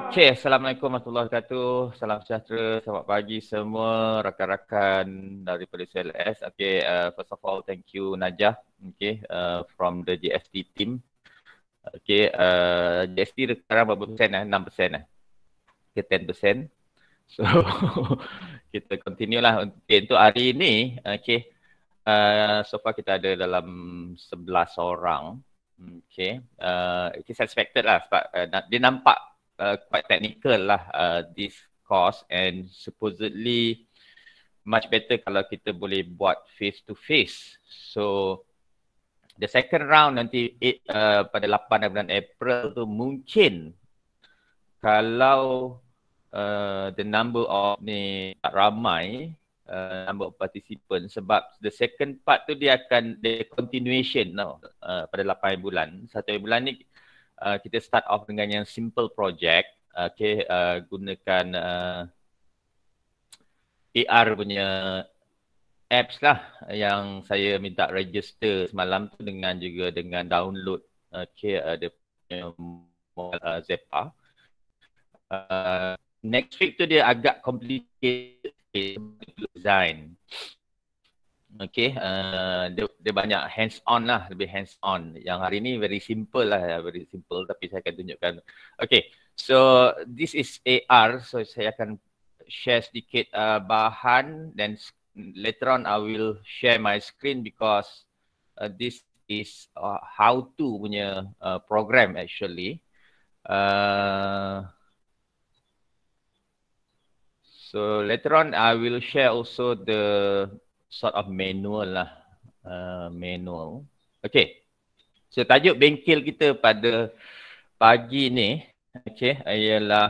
Okay, Assalamualaikum warahmatullahi wabarakatuh. Salam sejahtera, selamat pagi semua rakan-rakan daripada CLS. Okay, first of all, thank you Najah, okay, from the GST team. Okay, GST sekarang berapa persen? 6% ke 10%. So, kita continue lah. Okay, untuk hari ini, okay, so far kita ada dalam 11 orang. Okay, it is expected lah sebab dia nampak quite technical lah this course, and supposedly much better kalau kita boleh buat face to face. So the second round nanti pada 8 bulan April tu mungkin kalau the number of ni tak ramai, number of participants, sebab the second part tu dia akan the continuation pada 8 bulan. 1 bulan ni kita start off dengan yang simple project, okay, gunakan AR punya apps lah yang saya minta register semalam tu, dengan juga dengan download okay, dia punya Zepa. Next week tu dia agak complicated design. Okay, dia banyak hands on lah, lebih hands on. Yang hari ni very simple lah, very simple, tapi saya akan tunjukkan. Okay, so this is AR, so saya akan share sedikit bahan, dan later on I will share my screen because this is how to punya program actually. So later on I will share also the sort of manual lah, manual. Okay, so tajuk bengkel kita pada pagi ni, okay, ialah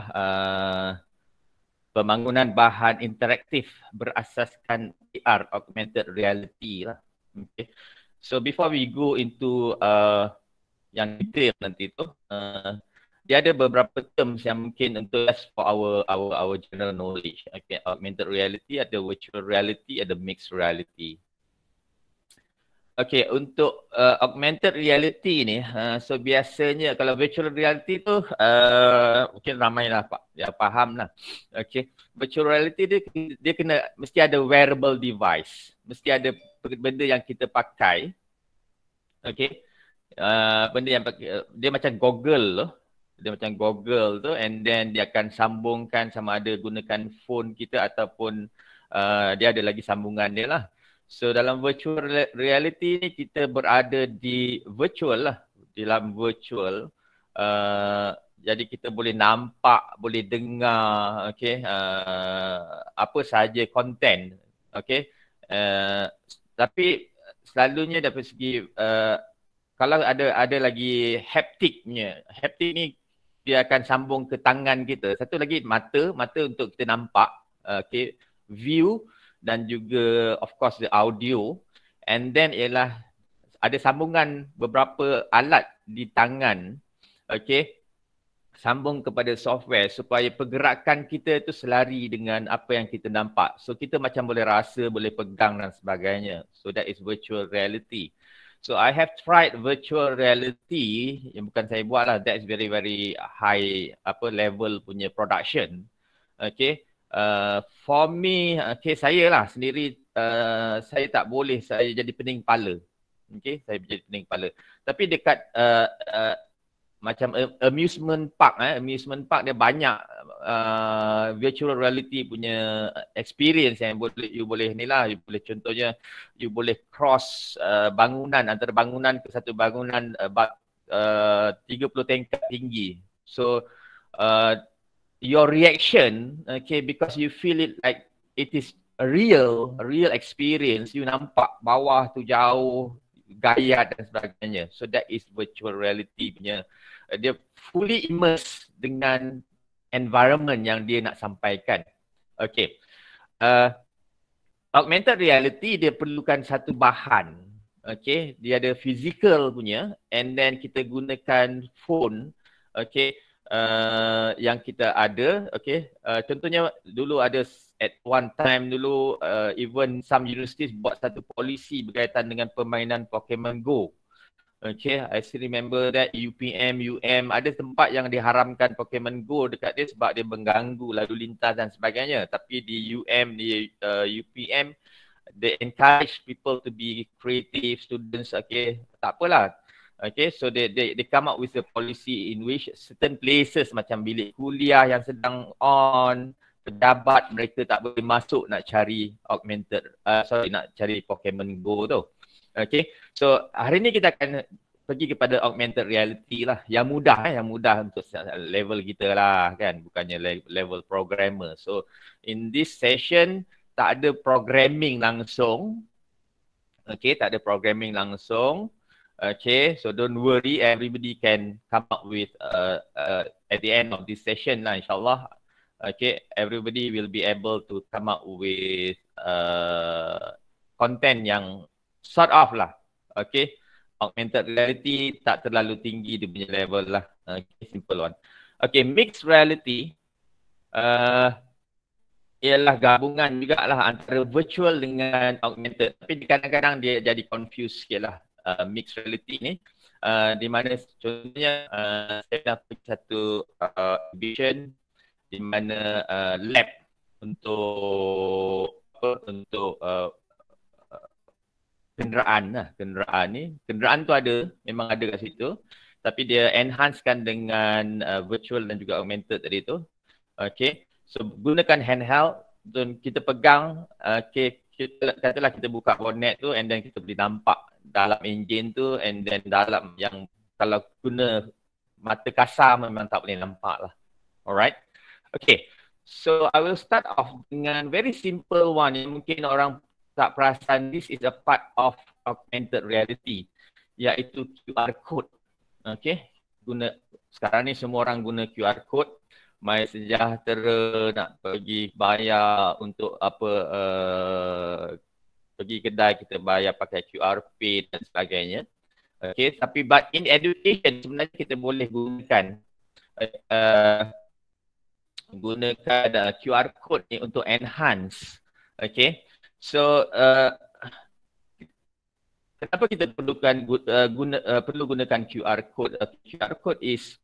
pembangunan bahan interaktif berasaskan AR, augmented reality lah. Okay, so before we go into yang detail nanti tu, dia ada beberapa terms yang mungkin untuk for our general knowledge. Okay, augmented reality, ada virtual reality, ada mixed reality. Okay, untuk augmented reality ni, so biasanya kalau virtual reality tu mungkin ramai lah Pak, ya faham lah. Okay, virtual reality dia kena mesti ada wearable device, mesti ada benda yang kita pakai. Okay, benda yang dia macam goggle tu. Dia macam Google tu, and then dia akan sambungkan sama ada gunakan phone kita ataupun dia ada lagi sambungan dia lah. So dalam virtual reality ni kita berada di virtual lah, dalam virtual. Jadi kita boleh nampak, boleh dengar, okay, apa sahaja content, okay. Tapi selalunya dari segi kalau ada lagi haptiknya, haptik ni dia akan sambung ke tangan kita. Satu lagi mata untuk kita nampak, okay, view, dan juga of course the audio, and then ialah ada sambungan beberapa alat di tangan, okay, sambung kepada software supaya pergerakan kita tu selari dengan apa yang kita nampak. So kita macam boleh rasa, boleh pegang dan sebagainya. So that is virtual reality. So I have tried virtual reality, yang bukan saya buat lah, that is very high level punya production. Okay, for me, okay, saya lah sendiri, saya tak boleh, saya jadi pening kepala. Okay, saya jadi pening kepala. Tapi dekat macam amusement park dia banyak virtual reality punya experience yang you boleh ni lah, you boleh contohnya you boleh cross bangunan, antara bangunan ke satu bangunan 30 tingkat tinggi. So your reaction, okay, because you feel it like it is a real experience, you nampak bawah tu jauh, gayat dan sebagainya. So that is virtual reality punya, dia fully immerse dengan environment yang dia nak sampaikan. Okay, augmented reality dia perlukan satu bahan, okay, dia ada physical punya, and then kita gunakan phone, okay, yang kita ada, okay. Contohnya dulu ada at one time dulu, even some universities buat satu polisi berkaitan dengan permainan Pokemon Go. Okay, I still remember that UPM, UM, ada tempat yang diharamkan Pokemon Go dekat dia sebab dia mengganggu lalu lintas dan sebagainya. Tapi di UM, di UPM, they encourage people to be creative students. Okay, tak apalah. Okay, so they come up with a policy in which certain places macam bilik kuliah yang sedang on, pejabat mereka tak boleh masuk nak cari nak cari Pokemon Go tu. Okay, so hari ni kita akan pergi kepada augmented reality lah, yang mudah untuk level kita lah kan, bukannya level programmer. So in this session tak ada programming langsung, okay, tak ada programming langsung, okay, so don't worry, everybody can come up with at the end of this session lah insyaAllah. Okay, everybody will be able to come up with content yang sort of lah, okay. Augmented reality tak terlalu tinggi dia punya level lah, okay, simple one. Okay, mixed reality ialah gabungan jugalah antara virtual dengan augmented, tapi kadang-kadang dia jadi confused sikit lah mixed reality ni, di mana contohnya saya dah pergi satu exhibition di mana lab untuk kenderaan tu ada, memang ada kat situ, tapi dia enhancekan dengan virtual dan juga augmented tadi tu. Okay, so gunakan handheld dan kita pegang, okay, katalah kita buka bonnet tu and then kita boleh nampak dalam enjin tu, and then dalam yang kalau guna mata kasar memang tak boleh nampak lah. Alright, okay, so I will start off dengan very simple one yang mungkin orang tak perasan. This is a part of augmented reality, iaitu QR code. Okay, sekarang ni semua orang guna QR code. MySejahtera nak pergi bayar untuk pergi kedai kita bayar pakai QR Pay dan sebagainya. Okay, tapi but in education sebenarnya kita boleh gunakan QR code ni untuk enhance. Okay, so kenapa kita perlu gunakan QR code? QR code is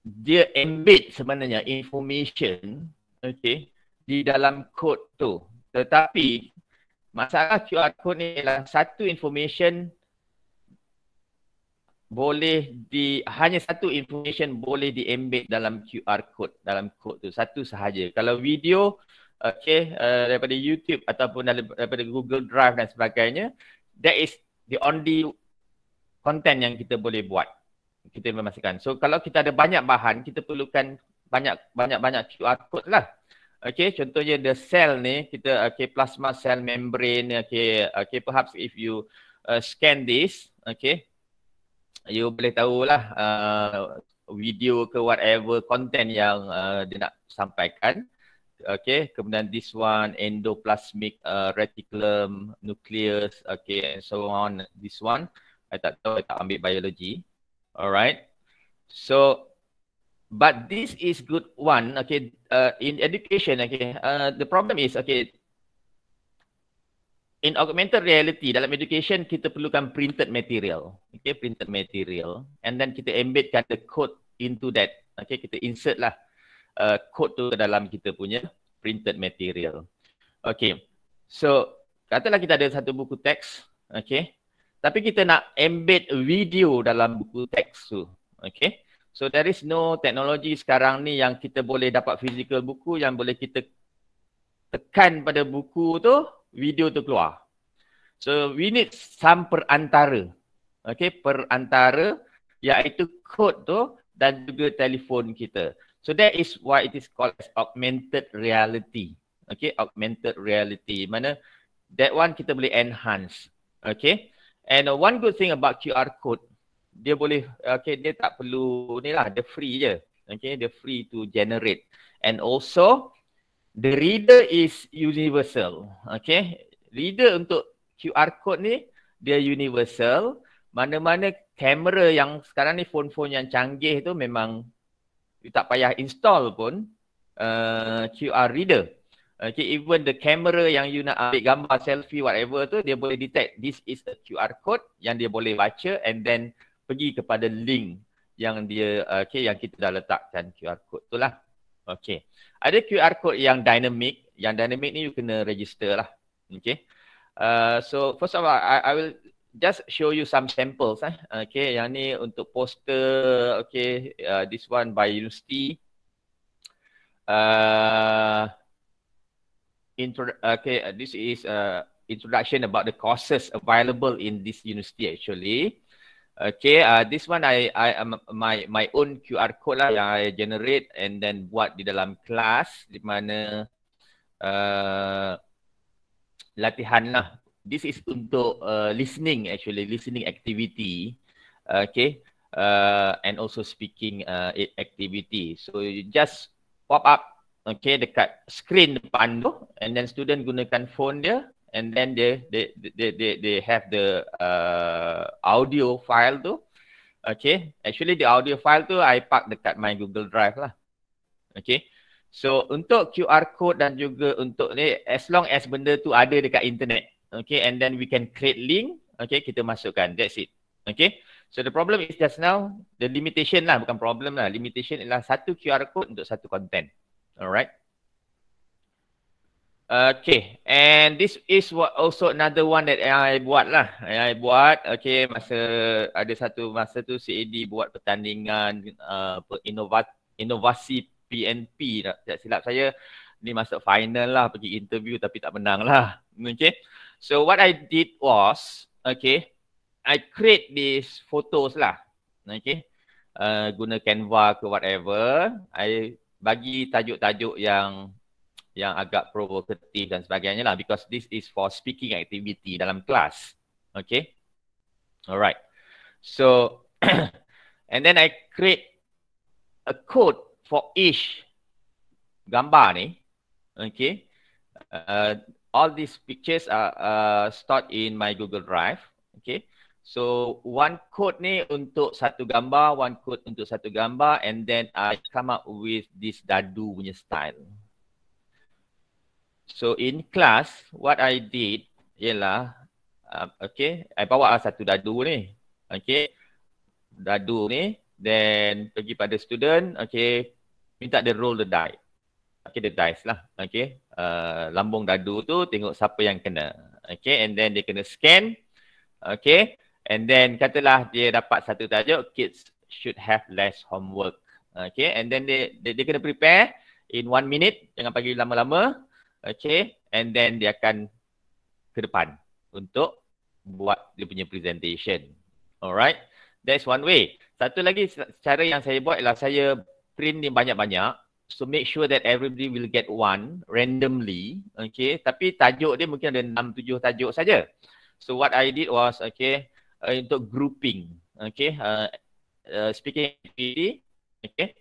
dia embed sebenarnya information, okay, di dalam code tu. Tetapi masalah QR code ni ialah satu information hanya satu information boleh di-embed dalam QR code, dalam code tu, satu sahaja. Kalau video, okay, daripada YouTube ataupun daripada Google Drive dan sebagainya, that is the only content yang kita boleh buat, kita memastikan. So kalau kita ada banyak bahan, kita perlukan banyak QR code lah. Okay, contohnya the cell ni, kita plasma cell membrane, okay, perhaps if you scan this, okay, you boleh tahulah video ke whatever content yang dia nak sampaikan. Okay, kemudian this one endoplasmic reticulum nucleus, okay, and so on. This one I tak tahu, I tak ambil biology. Alright, so but this is good one, okay, in education, okay, the problem is, okay, in augmented reality, dalam education kita perlukan printed material, okay, printed material, and then kita embedkan the code into that, okay, kita insert lah code tu ke dalam kita punya printed material. Okay, so katalah kita ada satu buku teks, okay, tapi kita nak embed video dalam buku teks tu, okay. So there is no teknologi sekarang ni yang kita boleh dapat physical buku yang boleh kita tekan pada buku tu, video tu keluar. So we need some perantara, okay, perantara iaitu kod tu dan juga telefon kita. So that is why it is called as augmented reality, okay, augmented reality, mana that one kita boleh enhance, okay. And one good thing about QR code, dia boleh, okay, dia tak perlu ni lah, dia free je, okay, dia free to generate. And also the reader is universal, okay. Reader untuk QR code ni dia universal. Mana-mana kamera yang sekarang ni, phone-phone yang canggih tu memang you tak payah install pun QR reader. Okay, even the camera yang you nak ambil gambar selfie whatever tu, dia boleh detect this is a QR code yang dia boleh baca and then pergi kepada link yang dia yang kita dah letakkan QR code tu lah. Okay. Ada QR code yang dynamic. Yang dynamic ni you kena register lah. Okay. So first of all, I will just show you some samples. Okay, yang ni untuk poster. Okay, this one by university. This is introduction about the courses available in this university actually. Okay, this one I my own QR code lah yang I generate and then buat di dalam kelas di mana latihan lah. This is untuk listening activity. Okay, and also speaking activity. So you just pop up okay dekat screen depan tu and then student gunakan phone dia and then they have the audio file tu. Okay, actually the audio file tu I park dekat my Google Drive lah. Okay, so untuk QR code dan juga untuk ni as long as benda tu ada dekat internet, okay, and then we can create link, okay, kita masukkan, that's it. Okay, so the problem is just now the limitation lah, bukan problem lah, limitation ialah satu QR code untuk satu content. Alright. Okay, and this is what also another one that I buat lah. I buat, okay, ada satu masa tu CAD buat pertandingan inovasi PNP. Tak silap saya, ni masuk final lah, pergi interview tapi tak menang lah. Okay, so what I did was, okay, I create these photos lah. Okay, guna Canva ke whatever. I bagi tajuk-tajuk yang agak provokatif dan sebagainya lah because this is for speaking activity dalam kelas. Okay. Alright. So and then I create a code for each gambar ni. Okay. All these pictures are stored in my Google Drive. Okay. So one code ni untuk satu gambar, one code untuk satu gambar, and then I come up with this dadu punya style. So in class, what I did ialah, okay, I bawa satu dadu ni, okay, dadu ni, then pergi pada student, okay, minta dia roll the die, okay, the dice lah, okay, lambung dadu tu tengok siapa yang kena, okay, and then dia kena scan, okay. And then katalah dia dapat satu tajuk, kids should have less homework. Okay, and then dia kena prepare in 1 minute, jangan bagi lama-lama. Okay, and then dia akan ke depan untuk buat dia punya presentation. Alright, that's one way. Satu lagi cara yang saya buat ialah saya print ni banyak-banyak. So make sure that everybody will get one randomly. Okay, tapi tajuk dia mungkin ada 6-7 tajuk saja. So what I did was, okay, untuk grouping, okay, speaking activity, okay,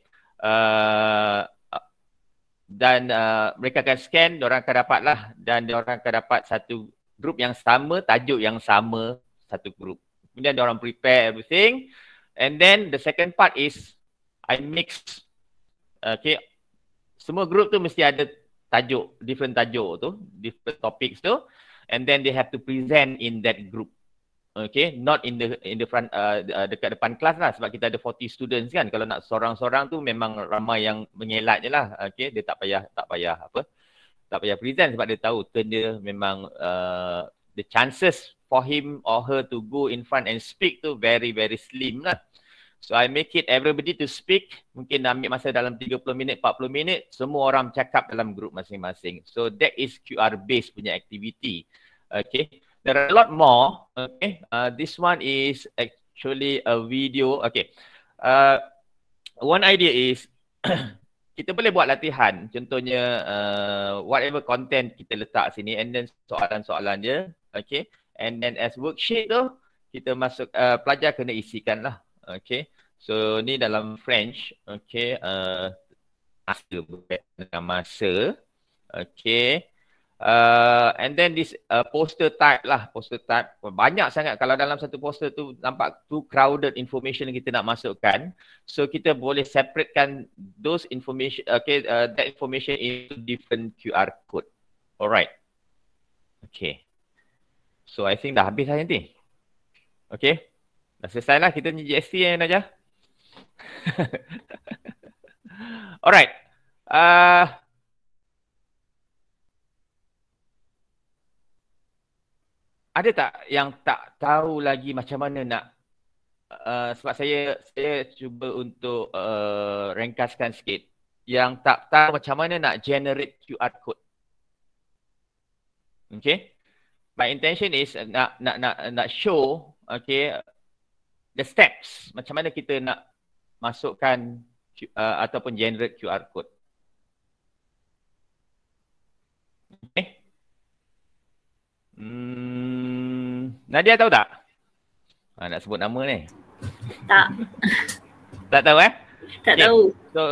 dan mereka akan scan, diorang akan dapat lah, dan diorang akan dapat satu group yang sama, tajuk yang sama, satu group. Kemudian diorang prepare everything, and then the second part is I mix, okay, semua group tu mesti ada tajuk, different tajuk tu, different topics tu, and then they have to present in that group. Okay, not in the front, dekat depan kelas lah sebab kita ada 40 students kan. Kalau nak seorang-seorang tu memang ramai yang mengelak je lah. Okay, dia tak payah present sebab dia tahu turn dia memang the chances for him or her to go in front and speak tu very slim lah. So I make it everybody to speak, mungkin ambil masa dalam 30 minit, 40 minit, semua orang cakap dalam group masing-masing. So that is QR based punya activity. Okay. There are a lot more. Okay, this one is actually a video. Okay, one idea is kita boleh buat latihan. Contohnya whatever content kita letak sini, and then soalan-soalan dia. Okay, and then as worksheet tu kita masuk pelajar kena isikan lah. Okay, so ni dalam French. Okay, masa. Okay. And then this poster type lah, poster type banyak sangat. Kalau dalam satu poster tu nampak too crowded information yang kita nak masukkan, so kita boleh separatekan those information, okay, that information into different QR code. Alright. Okay. So I think dah habis lah nanti. Okay. Dah selesai lah kita ni GST yang Najah. Alright. Ada tak yang tak tahu lagi macam mana nak sebab saya cuba untuk ringkaskan sikit. Yang tak tahu macam mana nak generate QR code. Okay. My intention is nak show, okay, the steps macam mana kita nak masukkan ataupun generate QR code. Okay. Nadia tahu tak? Nak sebut nama ni? Tak. Tak tahu Tak okay. tahu. So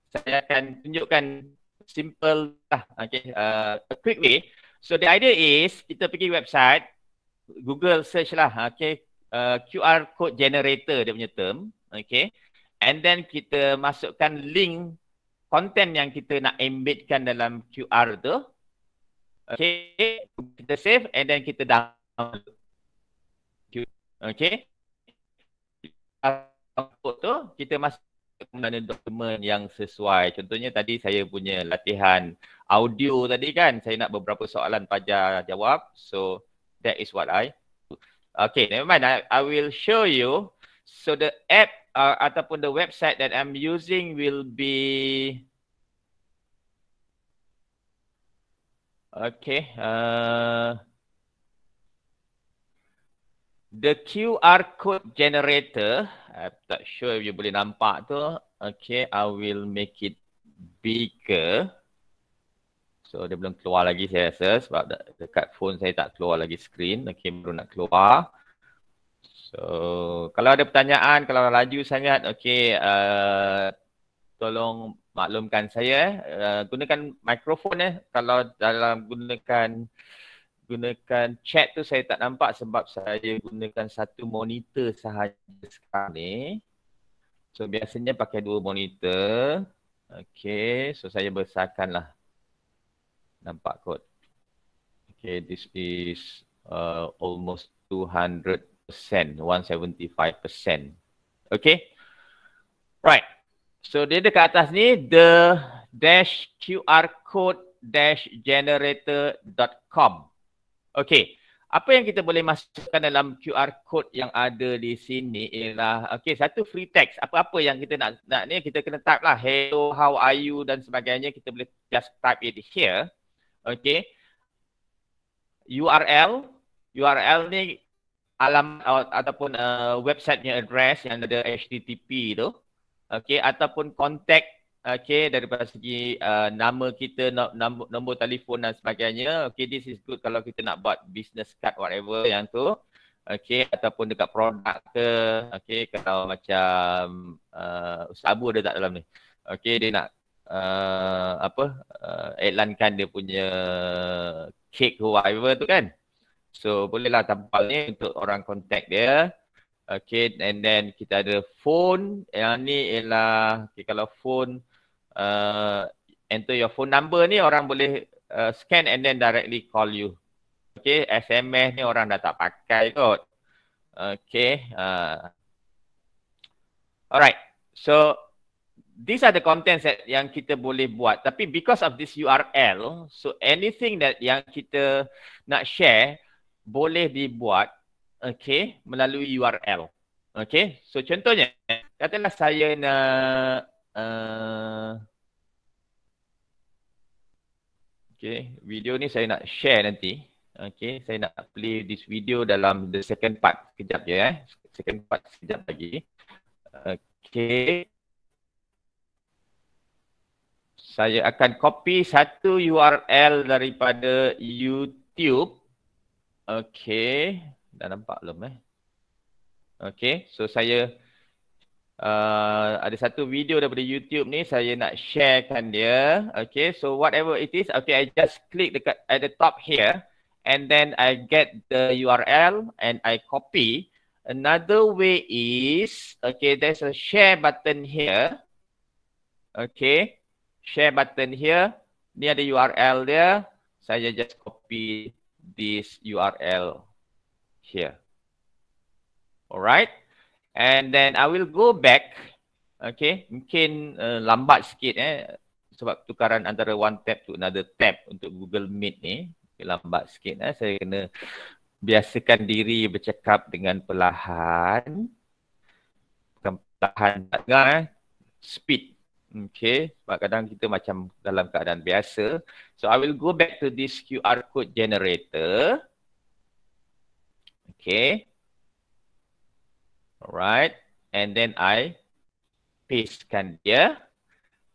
saya akan tunjukkan simple lah. Okay. A quick way. So the idea is kita pergi website, Google search lah. Okay. QR code generator dia punya term. Okay. And then kita masukkan link content yang kita nak embedkan dalam QR tu. Okay, kita save and then kita download. Okay. Download tu kita masukkan dokumen yang sesuai. Contohnya tadi saya punya latihan audio tadi kan, saya nak beberapa soalan Fajar jawab. So that is what I do. Okay, never mind. I will show you. So the app ataupun the website that I'm using will be okay. The QR code generator, I'm not sure if you boleh nampak tu. Okay, I will make it bigger. So dia belum keluar lagi saya rasa sebab dekat phone saya tak keluar lagi screen. Okay, baru nak keluar. So kalau ada pertanyaan, kalau laju sangat, okay, tolong maklumkan saya. Gunakan mikrofon kalau dalam gunakan chat tu saya tak nampak sebab saya gunakan satu monitor sahaja sekarang ni. So biasanya pakai dua monitor. Okay, so saya besarkanlah. Nampak kot. Okay, this is almost 200%, 175%. Okay. Right. So dia dekat atas ni the dash QR code dash generator.com. Okay. Apa yang kita boleh masukkan dalam QR code yang ada di sini ialah okay, satu free text. Apa-apa yang kita nak ni kita kena type lah. Hello, how are you dan sebagainya. Kita boleh just type it here. Okay. URL ni alamat ataupun website-nya address yang ada HTTP tu. Okay, ataupun contact, okay, daripada segi nama kita, nombor telefon dan sebagainya. Okay, this is good kalau kita nak buat business card whatever yang tu. Okay, ataupun dekat produk ke. Okay, kalau macam Ustaz Abu ada tak dalam ni? Okay, dia nak iklankan dia punya cake whatever tu kan. So bolehlah tampal ni untuk orang contact dia. Okay, and then kita ada phone. Yang ni ialah okay, kalau phone enter your phone number ni orang boleh scan and then directly call you. Okay, SMS ni orang dah tak pakai kot. Okay. Alright. So these are the contents that yang kita boleh buat. Tapi because of this URL, so anything that yang kita nak share boleh dibuat, okay, melalui URL. Okay, so contohnya, katalah saya nak, okay, video ni saya nak share nanti. Okay, saya nak play this video dalam the second part. Sekejap je second part sekejap lagi. Okay. Saya akan copy satu URL daripada YouTube. Okay, dah nampak belum Okay, so saya Ada satu video daripada YouTube ni saya nak sharekan dia. Okay, so whatever it is, okay, I just click dekat at the top here and then I get the URL and I copy. Another way is, okay, there's a share button here. Okay, share button here. Ni ada URL dia. Saya just copy this URL here. Alright. And then I will go back. Okay, mungkin lambat sikit sebab tukaran antara one tab to another tab untuk Google Meet ni. Okay, lambat sikit saya kena biasakan diri bercakap dengan perlahan. Bukan perlahan tak dengar speed. Okay, sebab kadang kita macam dalam keadaan biasa. So I will go back to this QR code generator. Okay. Alright, and then I pastekan dia.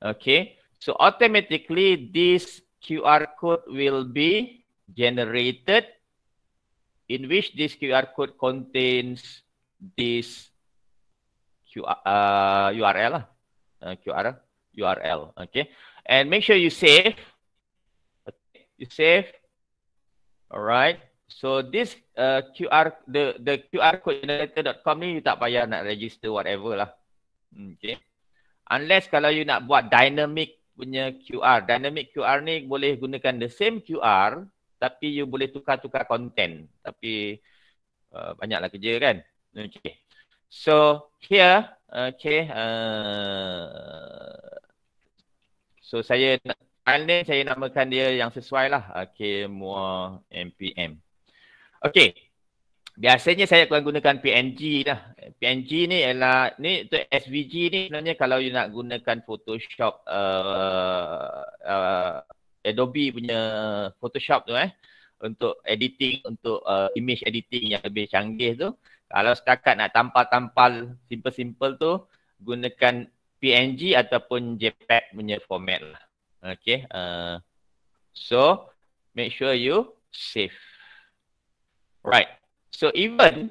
Okay, so automatically this QR code will be generated in which this QR code contains this URL lah. URL, okay. And make sure you save. Okay, you save. Alright. So this the QR code generator.com ni you tak payah nak register whatever lah. Okay. Unless kalau you nak buat dynamic punya QR. Dynamic QR ni boleh gunakan the same QR tapi you boleh tukar-tukar content. Tapi banyaklah kerja kan. Okay. So here, okay. So saya file name saya namakan dia yang sesuai lah. Okay, more npm. Okay, biasanya saya akan gunakan PNG lah. PNG ni ialah, ni untuk SVG ni sebenarnya kalau you nak gunakan Photoshop, Adobe punya Photoshop tu untuk editing, untuk image editing yang lebih canggih tu. Kalau setakat nak tampal-tampal simple-simple tu, gunakan PNG ataupun JPEG punya format lah. Okay, so make sure you save. Right. So even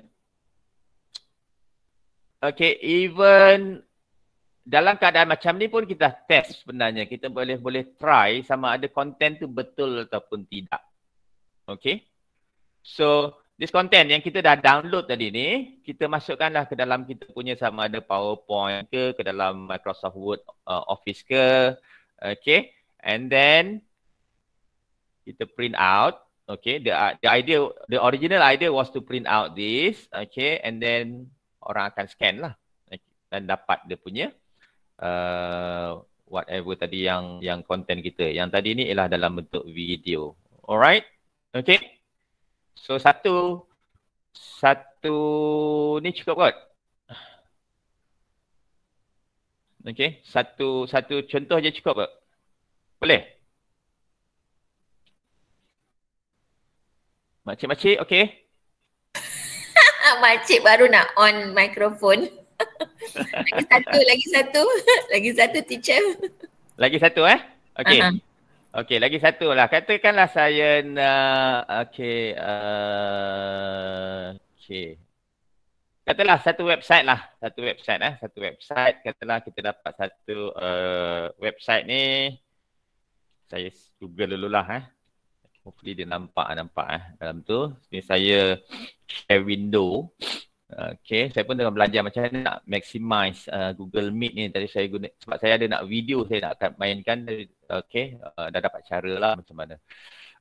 dalam keadaan macam ni pun kita test sebenarnya. Kita boleh try sama ada content tu betul ataupun tidak. Okay. So this content yang kita dah download tadi ni, kita masukkanlah ke dalam kita punya sama ada PowerPoint ke dalam Microsoft Word Office ke. Okay. And then kita print out. Okay, the original idea was to print out this, okay, and then orang akan scan lah, okay, dan dapat dia punya whatever tadi yang content kita. Yang tadi ni ialah dalam bentuk video. Alright, okay. So satu ni cukup kot. Okay, satu contoh je cukup kot. Boleh? Makcik-makcik, okey? Makcik baru nak on mikrofon. Lagi satu teacher. Lagi satu Okey. Okey, lagi satu lah. Katakanlah saya nak, okey. Katalah satu website lah. Satu website. Katalah kita dapat satu website ni. Saya Google dululah Hopefully dia nampak dalam tu. Ini saya share window. Okay, saya pun tengah belajar macam mana nak maximize Google Meet ni. Tadi saya guna, sebab saya ada nak video saya nak akan mainkan. Okay, dah dapat cara lah macam mana.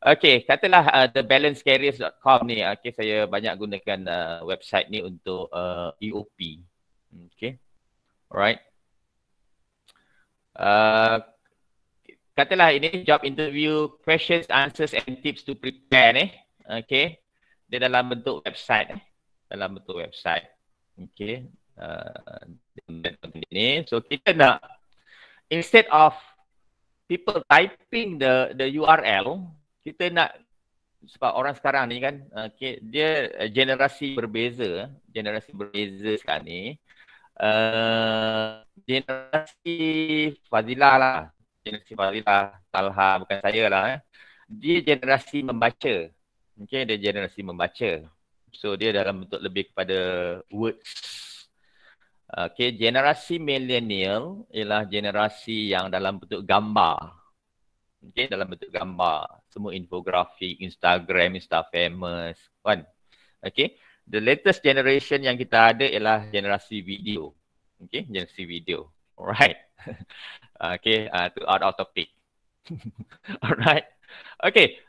Okay, katalah thebalancecarriers.com ni. Okay, saya banyak gunakan website ni untuk EOP. Okay, alright. Katalah ini job interview, questions, answers and tips to prepare ni. Okay. Dia dalam bentuk website Okay. Ini. So kita nak, instead of people typing the URL, kita nak, sebab orang sekarang ni kan, okay, dia generasi berbeza sekarang ni. Generasi Fazilah lah. Generasi Fadilah, Talha, bukan saya lah. Dia generasi membaca. Okay, dia generasi membaca. So, dia dalam bentuk lebih kepada words. Okay, generasi millennial ialah generasi yang dalam bentuk gambar. Okay, dalam bentuk gambar. Semua infografik, Instagram, Instafamous, kan? Okay, the latest generation yang kita ada ialah generasi video. Okay, generasi video. Alright. Okay, to out of topic. Alright. Okay,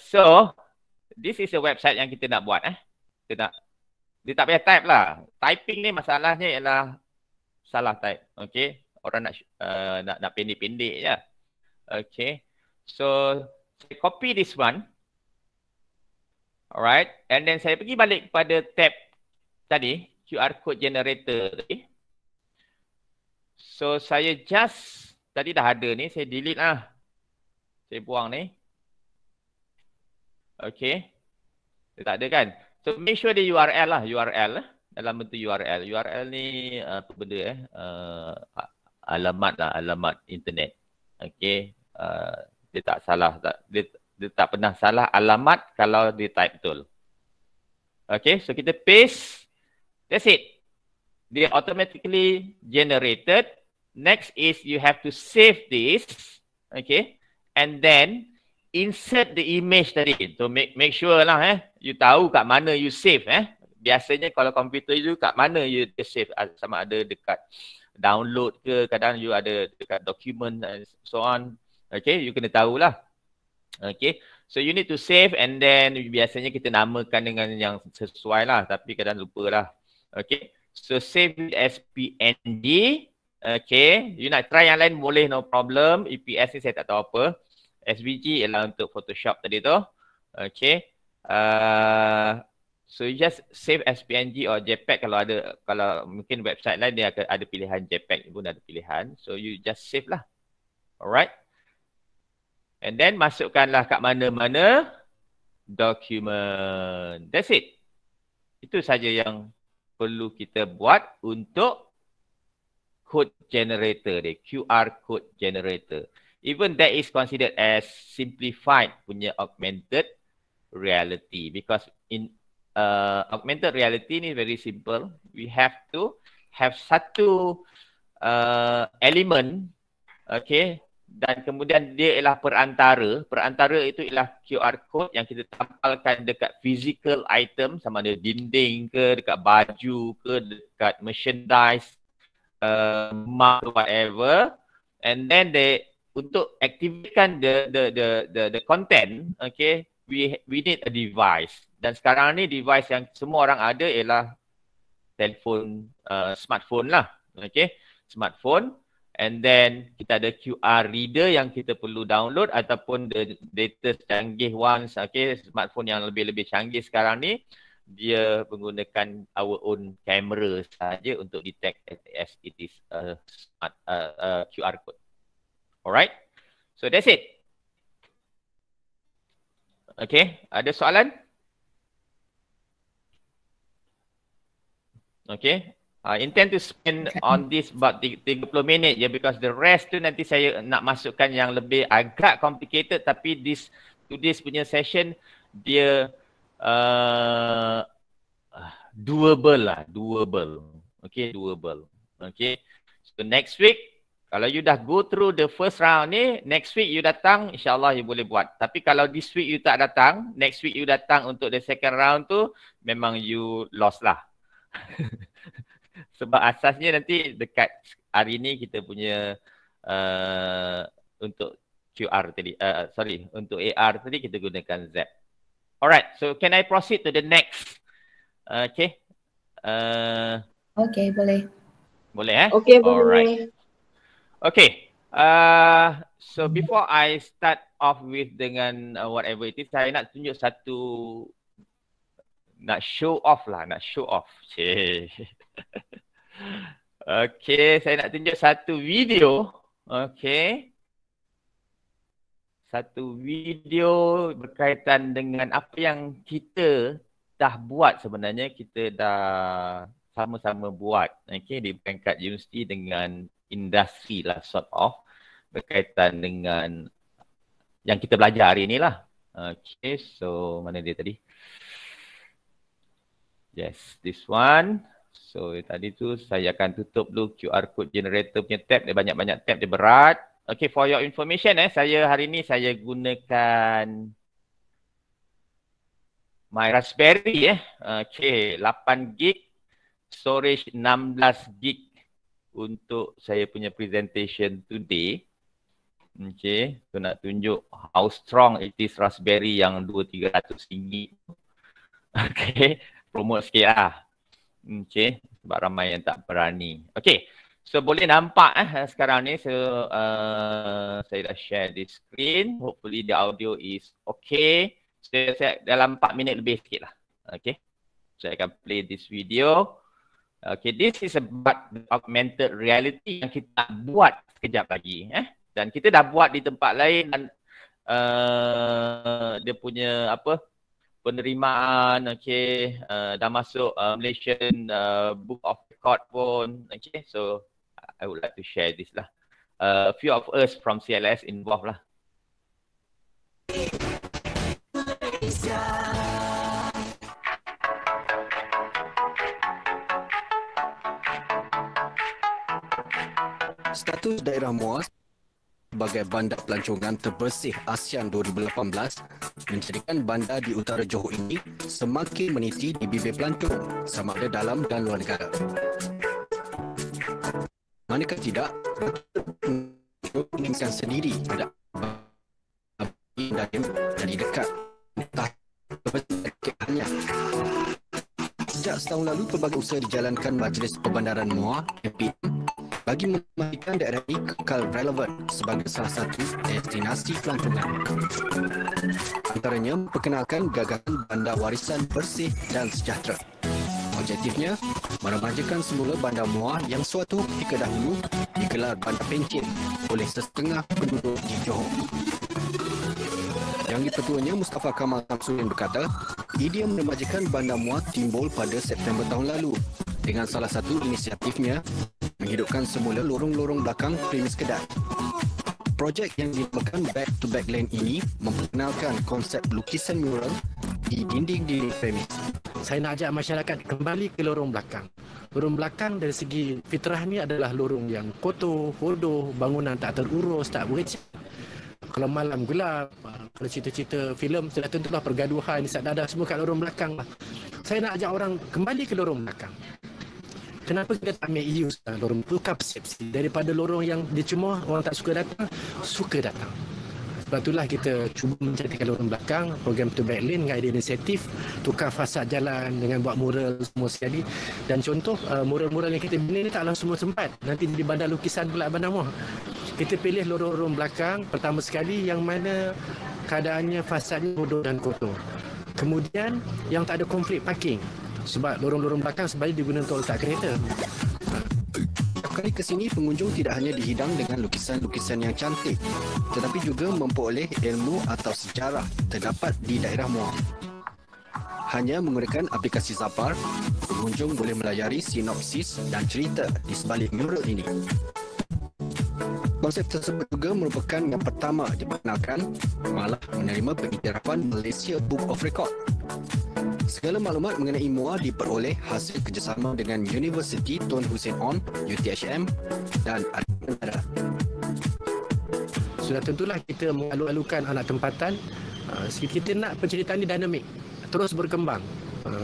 so this is a website yang kita nak buat. Kita nak, dia tak payah type lah. Typing ni masalahnya ialah salah type. Okay, orang nak pendek-pendek je. Okay, so saya copy this one. Alright, and then saya pergi balik kepada tab tadi, QR code generator tadi. So saya just, tadi dah ada ni, saya delete lah. Saya buang ni. Okay, dia tak ada kan? So make sure dia URL lah, URL dalam bentuk URL. URL ni apa benda alamat lah, alamat internet. Okay, dia tak salah, dia tak pernah salah alamat kalau dia type betul. Okay, so kita paste. That's it. Dia automatically generated. Next is you have to save this. Okay, and then insert the image tadi. So make sure lah you tahu kat mana you save Biasanya kalau komputer you kat mana you save, sama ada dekat download ke, kadang you ada dekat document and so on. Okay, you kena tahulah. Okay, so you need to save and then biasanya kita namakan dengan yang sesuai lah, tapi kadang lupa lah. Okay, so save as PNG. Okay, you nak try yang lain boleh, no problem. EPS ni saya tak tahu apa. SVG ialah untuk Photoshop tadi tu. Okay. So you just save as PNG or JPEG kalau ada, kalau mungkin website lain dia akan ada pilihan JPEG pun ada pilihan. So you just save lah. Alright. And then masukkanlah kat mana-mana dokumen. That's it. Itu saja yang perlu kita buat untuk code generator dia, QR code generator. Even that is considered as simplified punya augmented reality, because in augmented reality ni very simple. We have to have satu element, okay, dan kemudian dia ialah perantara. Perantara itu ialah QR code yang kita tampalkan dekat physical item, sama ada dinding ke, dekat baju ke, dekat merchandise, mark, whatever. And then untuk aktifkan the content, okay, we need a device. Dan sekarang ni device yang semua orang ada ialah telefon, smartphone lah, okay, smartphone. And then kita ada QR reader yang kita perlu download ataupun the latest canggih ones, okay, smartphone yang lebih-lebih canggih sekarang ni dia menggunakan our own camera saja untuk detect as it is smart QR code. Alright, so that's it. Okay, ada soalan? Okay, I intend to spend on this about 30 minit je, because the rest tu nanti saya nak masukkan yang lebih agak complicated, tapi today's punya session dia doable lah, doable. Okay, doable. Okay, so next week, kalau you dah go through the first round ni, next week you datang, insyaAllah you boleh buat. Tapi kalau this week you tak datang, next week you datang untuk the second round tu, memang you lost lah. Sebab asasnya nanti dekat hari ni kita punya untuk QR tadi, untuk AR tadi kita gunakan Z. Alright, so can I proceed to the next? Okay. Okay, boleh. Boleh Okay, boleh. Alright. Okay, so before I start off with dengan whatever it is, saya nak tunjuk satu, nak show off lah, nak show off. Okay, saya nak tunjuk satu video. Okay, satu video berkaitan dengan apa yang kita dah buat sebenarnya, kita dah sama-sama buat, okay, di peringkat universiti dengan industri lah, sort of, berkaitan dengan yang kita belajar hari ni lah. Okay, so mana dia tadi? Yes, this one. So tadi tu saya akan tutup dulu QR code generator punya tab. Dia banyak-banyak tab, dia berat. Okay, for your information saya hari ni saya gunakan my Raspberry Okay, 8 gig, storage 16 gig untuk saya punya presentation today. Okay, so nak tunjuk how strong it is Raspberry yang 200-300 ringgit. Okay, promote sikit lah. Okay, sebab ramai yang tak berani. Okay, so boleh nampak sekarang ni. So saya dah share the screen. Hopefully the audio is okay. Saya dalam 4 minit lebih sikit lah. Okay, saya akan play this video. Okay, this is about augmented reality yang kita buat sekejap lagi. Dan kita dah buat di tempat lain dan dia punya penerimaan, okay, dah masuk Malaysian Book of Record pun, okay. So I would like to share this lah. A few of us from CLS involved lah. Status daerah Muar sebagai bandar pelancongan terbersih ASEAN 2018 menjadikan bandar di utara Johor ini semakin meniti di bibir pelancong sama ada dalam dan luar negara. Manakah tidak, menginginkan sendiri tidak dari dekat hanya. Sejak setahun lalu, pelbagai usaha dijalankan Majlis Perbandaran Muar (MPM) bagi memastikan daerah ini kekal relevan sebagai salah satu destinasi pelancongan. Antaranya memperkenalkan gagasan bandar warisan bersih dan sejahtera. Objektifnya, meremajakan semula bandar Muar yang suatu ketika dahulu digelar bandar pencen oleh setengah penduduk di Johor. Yang diketuanya Mustafa Kamal Samsudin berkata, idea meremajakan bandar Muar timbul pada September tahun lalu dengan salah satu inisiatifnya menghidupkan semula lorong-lorong belakang premis kedai. Projek yang dinamakan Back to Back Lane ini memperkenalkan konsep lukisan mural di dinding-dinding premis. Saya nak ajak masyarakat kembali ke lorong belakang. Lorong belakang dari segi fitrah ni adalah lorong yang kotor, bodoh, bangunan tak terurus, tak berecah. Kalau malam gelap, kalau cerita-cerita filem, sudah tentulah pergaduhan, ada semua kat lorong belakang lah. Saya nak ajak orang kembali ke lorong belakang. Kenapa kita tak ambil use lorong tukar persepsi daripada lorong yang dicemooh, orang tak suka datang, suka datang. Sebab itulah kita cuba menjadikan lorong belakang, program to back lane dengan inisiatif tukar fasad jalan dengan buat mural semua sekali. Dan contoh mural-mural yang kita bina ni taklah semua tempat. Nanti di bandar lukisan pula bandar Muar. Kita pilih lorong-lorong belakang pertama sekali yang mana keadaannya fasadnya bodoh dan kotor. Kemudian yang tak ada konflik parking. Sebab lorong-lorong belakang sebenarnya digunakan untuk letak kereta. Setiap kali ke sini, pengunjung tidak hanya dihidang dengan lukisan-lukisan yang cantik, tetapi juga memperoleh ilmu atau sejarah terdapat di daerah Muar. Hanya menggunakan aplikasi Zapar, pengunjung boleh melayari sinopsis dan cerita di sebalik mural ini. Konsep tersebut juga merupakan yang pertama diperkenalkan, malah menerima pengiktirafan Malaysia Book of Record. Segala maklumat mengenai Muar diperoleh hasil kerjasama dengan Universiti Tun Hussein On, UTHM dan Negara. Sudah tentulah kita mengalu-alukan anak tempatan. Kita nak penceritaan ini dinamik, terus berkembang.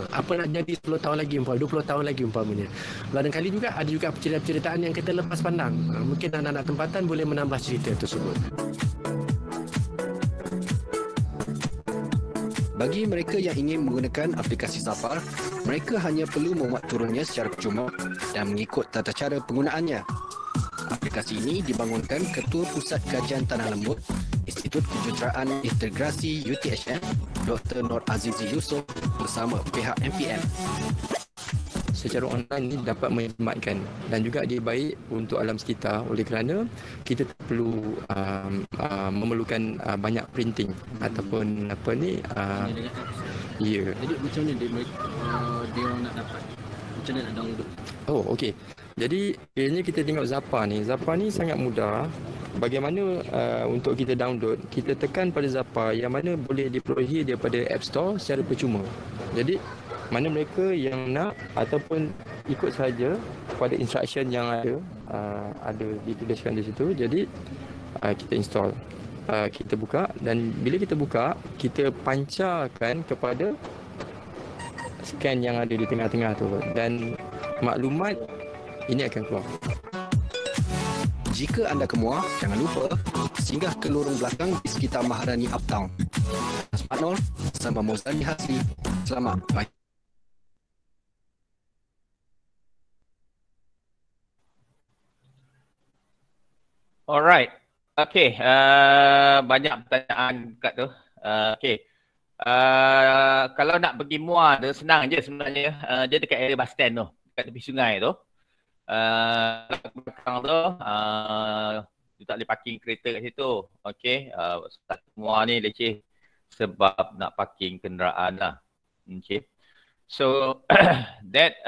Apa nak jadi 10 tahun lagi, 20 tahun lagi umpamanya. Barangkali juga ada juga penceritaan yang kita lepas pandang. Mungkin anak-anak tempatan boleh menambah cerita tersebut. Bagi mereka yang ingin menggunakan aplikasi Zapar, mereka hanya perlu memuat turunnya secara percuma dan mengikut tata cara penggunaannya. Aplikasi ini dibangunkan Ketua Pusat Kajian Tanah Lembut, Institut Kejuruteraan Integrasi UTHM, Dr. Nur Azizi Yusof bersama pihak MPM. Secara online ini dapat menyelamatkan dan juga dia baik untuk alam sekitar oleh kerana kita tak perlu memerlukan banyak printing ataupun ya. Jadi macam mana dia orang nak dapat, macam mana nak download? Oh, okey. Jadi ianya kita tengok Zapar ni. Zapar ni sangat mudah. Bagaimana untuk kita download, kita tekan pada Zapar yang mana boleh diperolehi daripada App Store secara percuma. Jadi mana mereka yang nak ataupun ikut saja pada instruction yang ada dituliskan di situ. Jadi kita install, kita buka, dan bila kita buka, kita pancarkan kepada scan yang ada di tengah-tengah tu, dan maklumat ini akan keluar. Jika anda ke Muar, jangan lupa singgah ke lorong belakang di sekitar Maharani Uptown. Asmanol sama Mozani Hasri. Selamat pagi. Alright. Okay. Banyak pertanyaan kat tu. Okay. Kalau nak pergi Muar tu senang je sebenarnya. Dia dekat area bus stand tu. Dekat tepi sungai tu. Belakang tu. You tak boleh parking kereta kat situ. Okay. Muar ni leceh sebab nak parking kenderaan lah. Okay. So that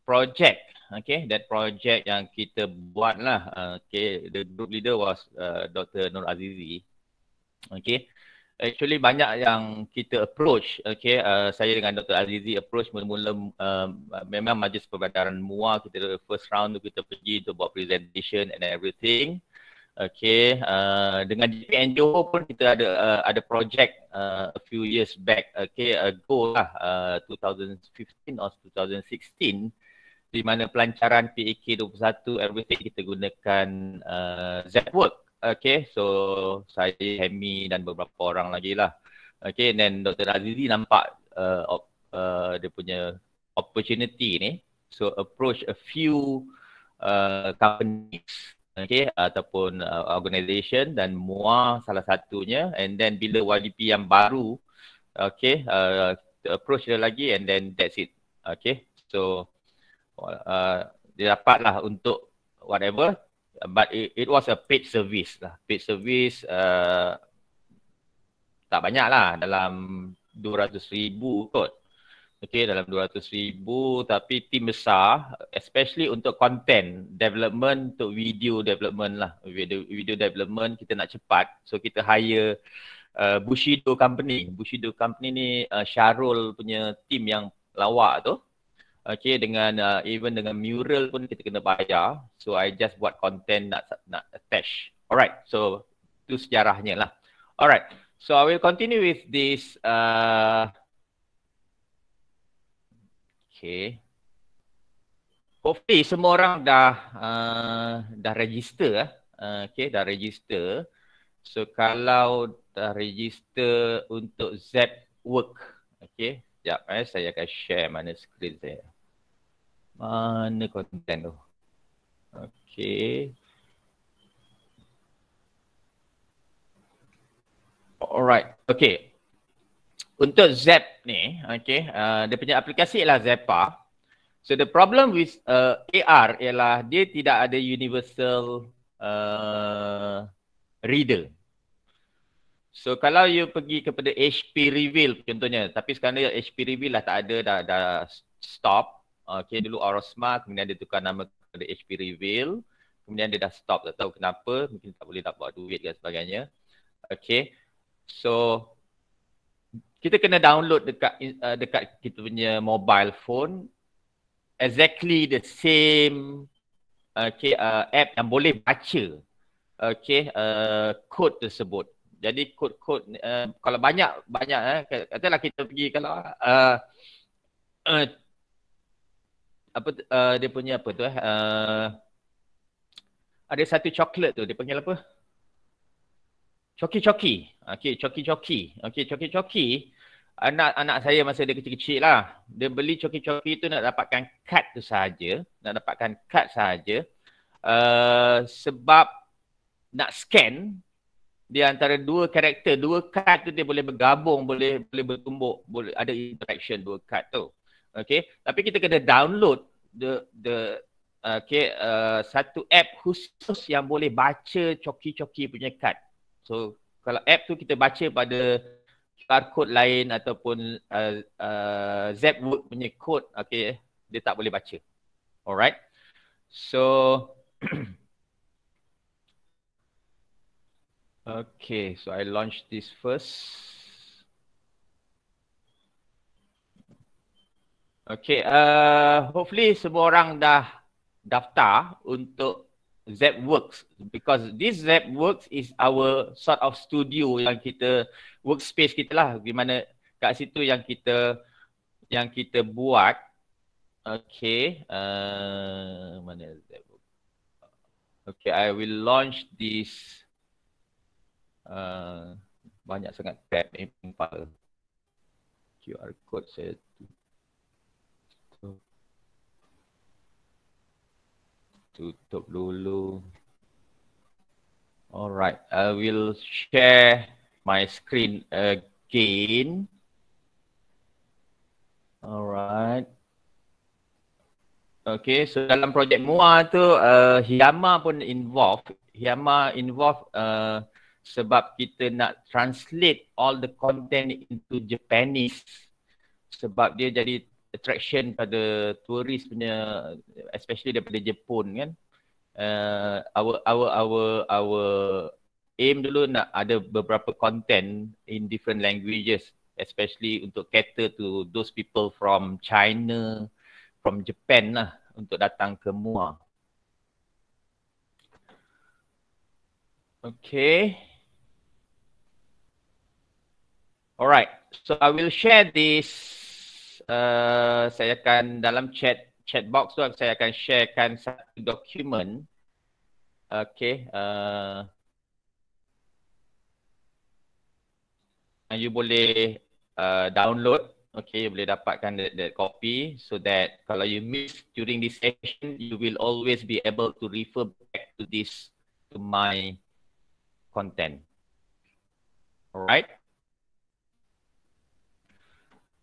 project. Okay, that project yang kita buat lah. Okay, the group leader was Dr. Nur Azizi. Okay, actually banyak yang kita approach. Okay, saya dengan Dr. Azizi approach mula-mula memang Majlis Perbandaran Muar. Kita first round tu kita pergi untuk buat presentation and everything. Okay, dengan JPN Johor pun kita ada project a few years back. Okay, ago lah, 2015 or 2016. Di mana pelancaran PAK 21 everything kita gunakan Zwork. Okay, so saya, Hemi dan beberapa orang lagi lah. Okay, then Dr. Azizi nampak dia punya opportunity ni. So approach a few companies, okay, ataupun organisation, dan Muar salah satunya. And then bila YDP yang baru, okay, approach dia lagi, and then that's it. Okay, so dia dapatlah untuk whatever, but it was a paid service lah. Paid service tak banyak lah, dalam 200,000 kot. Okay, dalam 200,000, tapi tim besar, especially untuk content development, untuk video development lah. Video development kita nak cepat, so kita hire Bushido Company. Bushido Company ni Syarul punya tim yang lawak tu. Okay, dengan even dengan mural pun kita kena bayar. So I just buat content nak attach. Alright, so itu sejarahnya lah. Alright, so I will continue with this. Okay. Hopefully semua orang dah register. Okay, dah register. So kalau dah register untuk Zwork, okay. Sekejap, saya akan share mana skrin saya. Mana konten tu? Okay. Alright, okay. Untuk Zep ni, okay, dia punya aplikasi ialah Zepa. So the problem with AR ialah dia tidak ada universal reader. So kalau you pergi kepada HP Reveal contohnya, tapi sekarang dia HP Reveal dah tak ada, dah stop. Okay, dulu Orosma, kemudian dia tukar nama kepada HP Reveal, kemudian dia dah stop, tak tahu kenapa, mungkin tak boleh dapat duit dan sebagainya. Okay, so kita kena download dekat kita punya mobile phone exactly the same app yang boleh baca kod tersebut. Jadi kod-kod kalau banyak katalah kita pergi kalau dia punya apa tu ada satu coklat tu dia panggil apa? Coki-coki. Okey, coki-coki. Okey, coki-coki. Anak saya masa dia kecil-kecil lah. Dia beli coki-coki tu nak dapatkan kad tu saja, sebab nak scan dia antara dua karakter, dua kad tu dia boleh bergabung, boleh bertumbuk, boleh ada interaction dua kad tu. Okey, tapi kita kena download satu app khusus yang boleh baca coki-coki punya kad. So kalau app tu kita baca pada QR code lain ataupun Zwork punya code, okey, dia tak boleh baca. Alright. So okay, so I launch this first. Okay, hopefully semua orang dah daftar untuk ZWorks, because this ZWorks is our sort of studio yang kita, workspace kita lah, di mana kat situ yang kita buat. Okay, mana ZWorks? Okay, I will launch this. Banyak sangat tab impal. QR code saya tutup dulu. Alright, I will share my screen again. Alright. Okay, so dalam projek MUA tu Hiyama pun involved. Hiyama involved sebab kita nak translate all the content into Japanese. Sebab dia jadi attraction pada turis punya, especially daripada Jepun kan. Our aim dulu nak ada beberapa content in different languages, especially untuk cater to those people from China, from Japan lah, untuk datang ke MUA. Okay. Alright, so I will share this. Saya akan dalam chat box tu saya akan sharekan satu dokumen. Okay, you boleh download. Okay, you boleh dapatkan that copy so that kalau you miss during this session, you will always be able to refer back to this, to my content. Alright.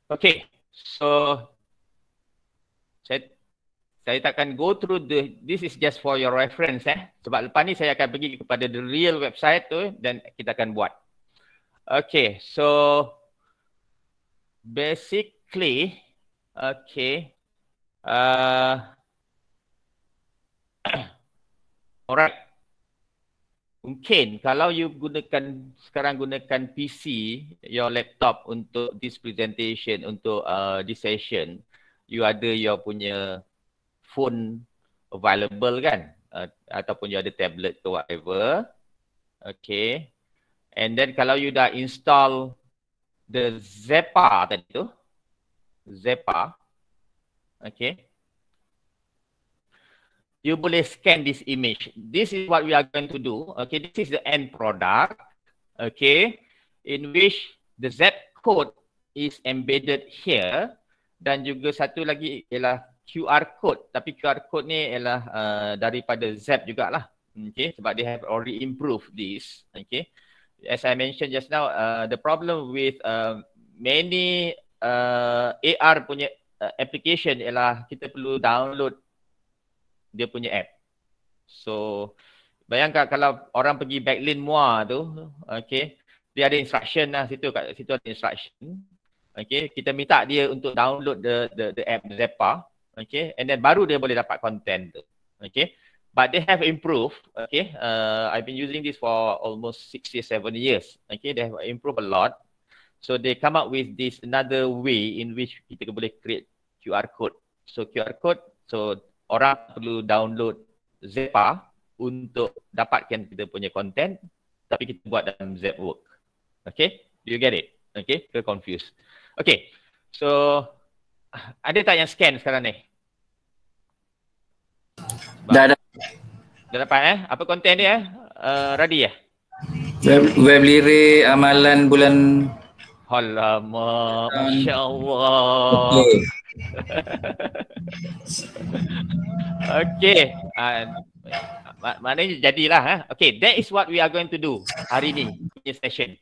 Okay, so saya takkan go through this is just for your reference sebab lepas ni saya akan pergi kepada the real website tu dan kita akan buat. Okay, so basically, okay, alright. Mungkin kalau you sekarang gunakan PC, your laptop untuk this presentation, untuk this session, you ada your punya phone available kan, ataupun you ada tablet ke whatever. Okay, and then kalau you dah install the Zepa tadi tu, Zepa, okay, you boleh scan this image. This is what we are going to do. Okay, this is the end product. Okay, in which the Z code is embedded here, dan juga satu lagi ialah QR code. Tapi QR code ni ialah daripada Zep jugalah. Okay, sebab they have already improved this. Okay, as I mentioned just now, the problem with many AR punya application ialah kita perlu download dia punya app. So bayangkan kalau orang pergi backlink MUA tu, okay, dia ada instruction lah situ, kat situ ada instruction. Okay, kita minta dia untuk download the app Zepa, okay, and then baru dia boleh dapat content tu. Okay, but they have improved. Okay, I've been using this for almost 6 years, 7 years. Okay, they have improved a lot. So they come up with this another way in which kita boleh create QR code. So QR code, so orang perlu download Zepa untuk dapatkan kita punya content, tapi kita buat dalam ZWorks. Okay, do you get it? Okay, ke confused? Okay, so ada tak yang scan sekarang ni? Dah. Dah dapat apa konten dia Radi Web lirik amalan bulan. Alamak, Masya Allah. Okay, maknanya jadilah. Okay, that is what we are going to do hari ni punya session.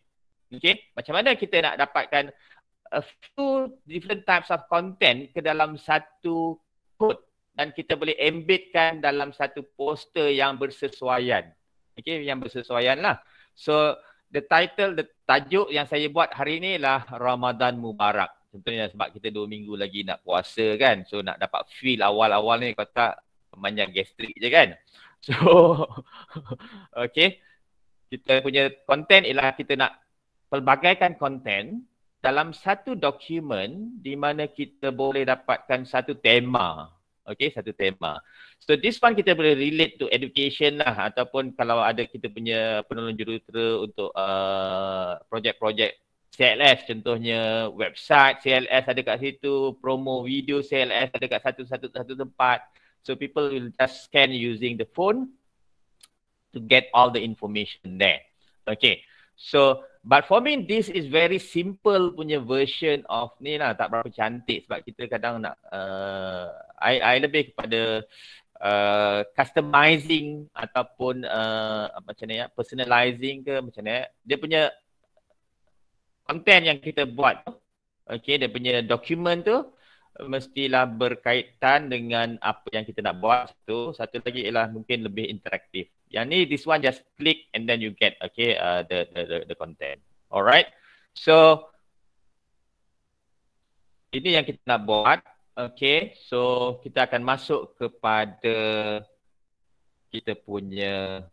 Okay, macam mana kita nak dapatkan a few different types of content ke dalam satu code dan kita boleh embedkan dalam satu poster yang bersesuaian. Okay, yang bersesuaian lah. So the tajuk yang saya buat hari ni lah Ramadan Mubarak. Contohnya sebab kita 2 minggu lagi nak puasa kan. So nak dapat feel awal-awal ni kata panjang gastrik je kan. So okay, kita punya konten ialah kita nak pelbagaikan konten dalam satu dokumen di mana kita boleh dapatkan satu tema. Okay, satu tema. So this one kita boleh relate to education lah, ataupun kalau ada kita punya penolong jurutera untuk projek-projek CLS, contohnya website CLS ada kat situ, promo video CLS ada kat satu tempat. So people will just scan using the phone to get all the information there. Okay. So, but for me this is very simple punya version of ni lah, tak berapa cantik sebab kita kadang nak I lebih kepada customizing ataupun macam ni ya, personalizing ke macam ni ya. Dia punya content yang kita buat tu, okay, dia punya dokumen tu mestilah berkaitan dengan apa yang kita nak buat. Satu lagi ialah mungkin lebih interaktif. Yang ni, this one just click and then you get, okay, the content. Alright. So ini yang kita nak buat. Okay. So kita akan masuk kepada kita punya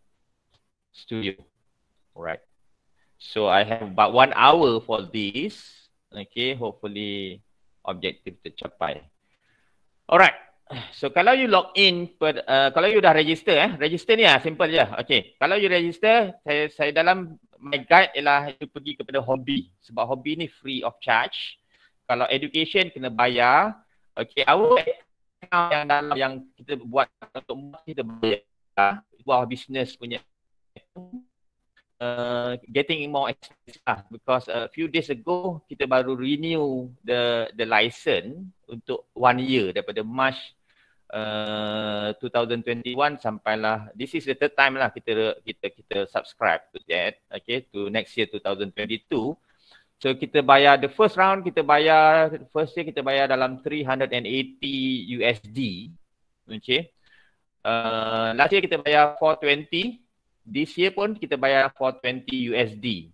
studio. Alright. So I have about 1 hour for this. Okay. Hopefully objektif tercapai. Alright. So kalau you log in, kalau you dah register register ni simple je. Okay. Kalau you register, saya dalam my guide ialah you pergi kepada hobi. Sebab hobi ni free of charge. Kalau education kena bayar. Okay. Our account yang dalam yang kita buat untuk kita bayar. Buat business punya. Getting more expensive lah, because a few days ago kita baru renew the license untuk 1 year daripada March 2021 sampailah this is the third time lah kita subscribe to that, okay, to next year 2022. So kita bayar the first round, first year kita bayar dalam 380 USD, okay. Last year kita bayar 420. This year pun kita bayar 420 USD.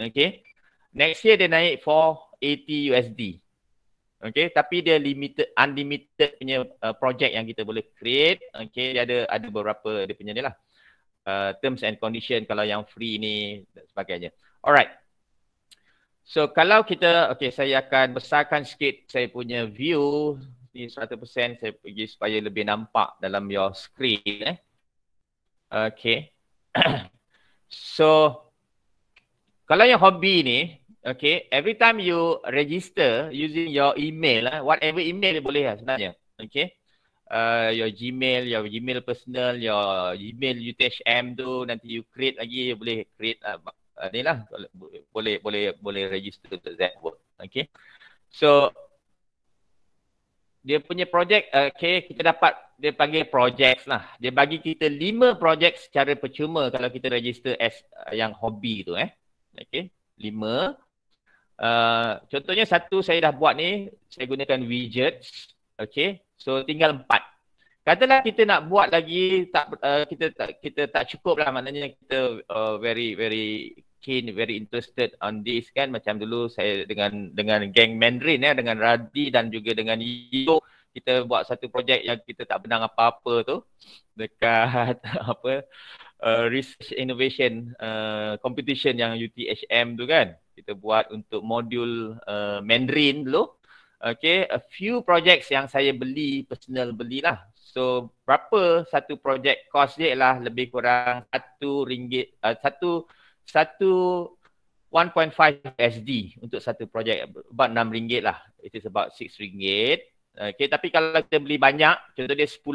Okay. Next year dia naik 480 USD. Okay. Tapi dia unlimited punya project yang kita boleh create. Okay. Dia ada beberapa dia punya ni lah. Terms and condition kalau yang free ni dan sebagainya. Alright. So kalau kita, okay, saya akan besarkan sikit saya punya view. Ni 100% saya pergi supaya lebih nampak dalam your screen. Okay. So kalau yang hobi ni, okay, every time you register using your email, whatever email boleh lah sebenarnya, okay, your Gmail personal, your Gmail UTHM tu nanti you create lagi, boleh create ni lah, boleh register untuk Zenwork, okay. So dia punya projek, okay, kita dapat, dia panggil projects lah. Dia bagi kita 5 projek secara percuma kalau kita register as yang hobi tu, okay, 5. Contohnya satu saya dah buat ni, saya gunakan widgets, okay. So tinggal 4. Katalah kita nak buat lagi, kita tak cukup lah, maknanya kita very keen, very interested on this kan. Macam dulu saya dengan geng Mandarin dengan Radi dan juga dengan Yo, kita buat satu projek yang kita tak benang apa-apa tu dekat research innovation competition yang UTHM tu kan. Kita buat untuk modul Mandarin dulu. Okay, a few projects yang saya personal belilah. So berapa satu projek, cost dia ialah lebih kurang RM1, 1.5 USD untuk satu projek, about RM6 lah. It is about RM6. Okay, tapi kalau kita beli banyak, contoh dia 10,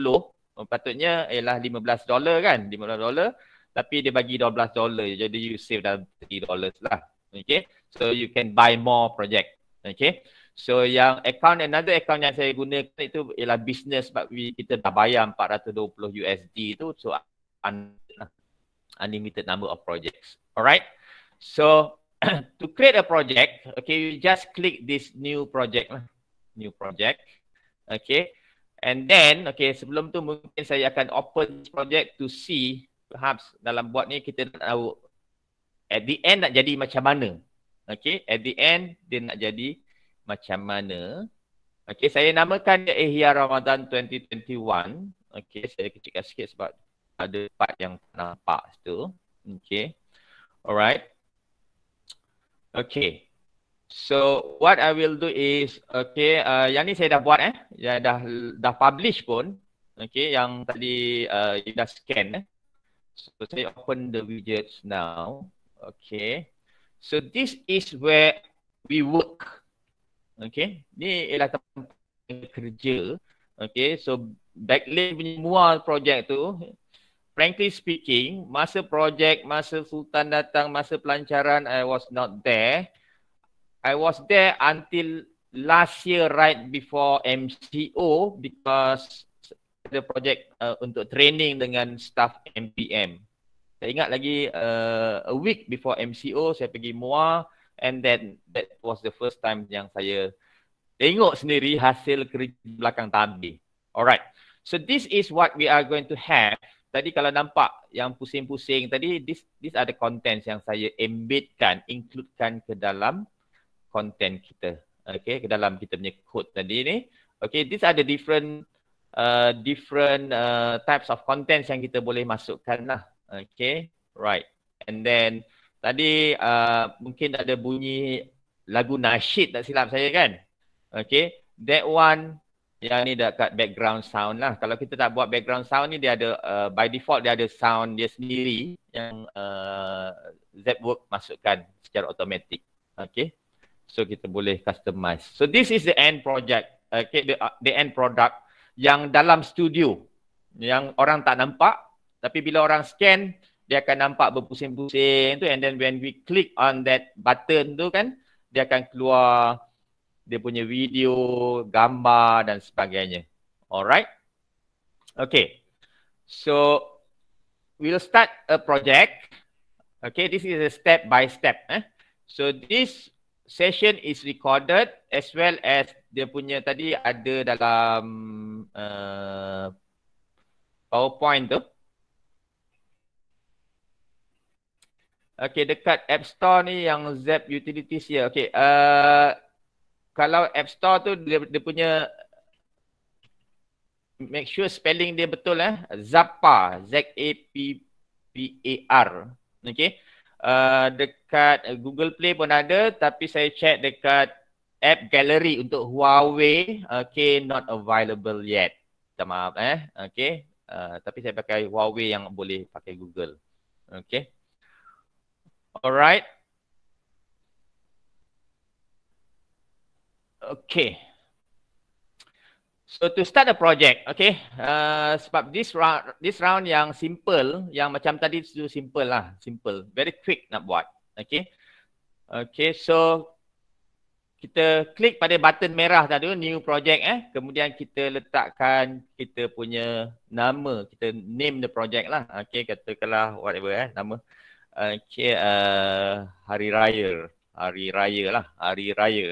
patutnya ialah $15 kan, $15, tapi dia bagi $12, jadi you save dalam $3 lah. Okay, so you can buy more project. Okay, so yang another account yang saya gunakan itu ialah business, sebab kita dah bayar $420 USD tu, so unlimited number of projects. Alright, so to create a project, okay, you just click this new project, okay, and then, okay, sebelum tu mungkin saya akan open this project to see, perhaps dalam buat ni kita nak tahu at the end nak jadi macam mana, okay, at the end dia nak jadi macam mana, okay, saya namakan dia Ihya Ramadan 2021, okay, saya kecilkan sikit sebab ada part yang nampak tu, okay. Alright. Okay. So what I will do is, okay, yang ni saya dah buat ya dah publish pun, okay, yang tadi you dah scan So saya open the widgets now, okay. So this is where we work, okay. Ni ialah tempat kerja, okay. So Backlane punya semua projek tu, frankly speaking, masa Sultan datang, masa pelancaran, I was not there. I was there until last year right before MCO because ada projek untuk training dengan staff MPM. Saya ingat lagi a week before MCO saya pergi MUA and then that was the first time yang saya tengok sendiri hasil kerja belakang tabir. Alright. So this is what we are going to have. Tadi kalau nampak yang pusing-pusing tadi, these are the contents yang saya embedkan, includekan ke dalam content kita. Okay, ke dalam kita punya code tadi ni. Okay, these are the different types of contents yang kita boleh masukkan lah. Okay, right. And then tadi mungkin ada bunyi lagu nasyid tak silap saya kan. Okay, that one yang ni dekat background sound lah. Kalau kita tak buat background sound ni dia ada by default dia ada sound dia sendiri yang ZWork masukkan secara automatik. Okay. So kita boleh customize. So this is the end project. Okay, the end product yang dalam studio yang orang tak nampak tapi bila orang scan dia akan nampak berpusing-pusing tu and then when we click on that button tu kan dia akan keluar dia punya video, gambar dan sebagainya. Alright. Okay. So we'll start a project. Okay, this is a step by step. So this session is recorded as well as dia punya tadi ada dalam PowerPoint tu. Okay, dekat App Store ni yang Zap Utilities ya. Okay, kalau App Store tu dia punya make sure spelling dia betul Zappar, Z-A-P-P-A-R. Okay. Dekat Google Play pun ada tapi saya check dekat App Gallery untuk Huawei, okay, not available yet. Minta maaf okay. Tapi saya pakai Huawei yang boleh pakai Google. Okay. Alright. Okay. So to start a project, okay. Sebab this round yang simple, yang macam tadi tu simple lah, simple, very quick nak buat, okay. Okay, so kita klik pada button merah tadi, new project kemudian kita letakkan kita punya nama, kita name the project lah, okay, katakanlah whatever nama, okay, hari raya lah, hari raya,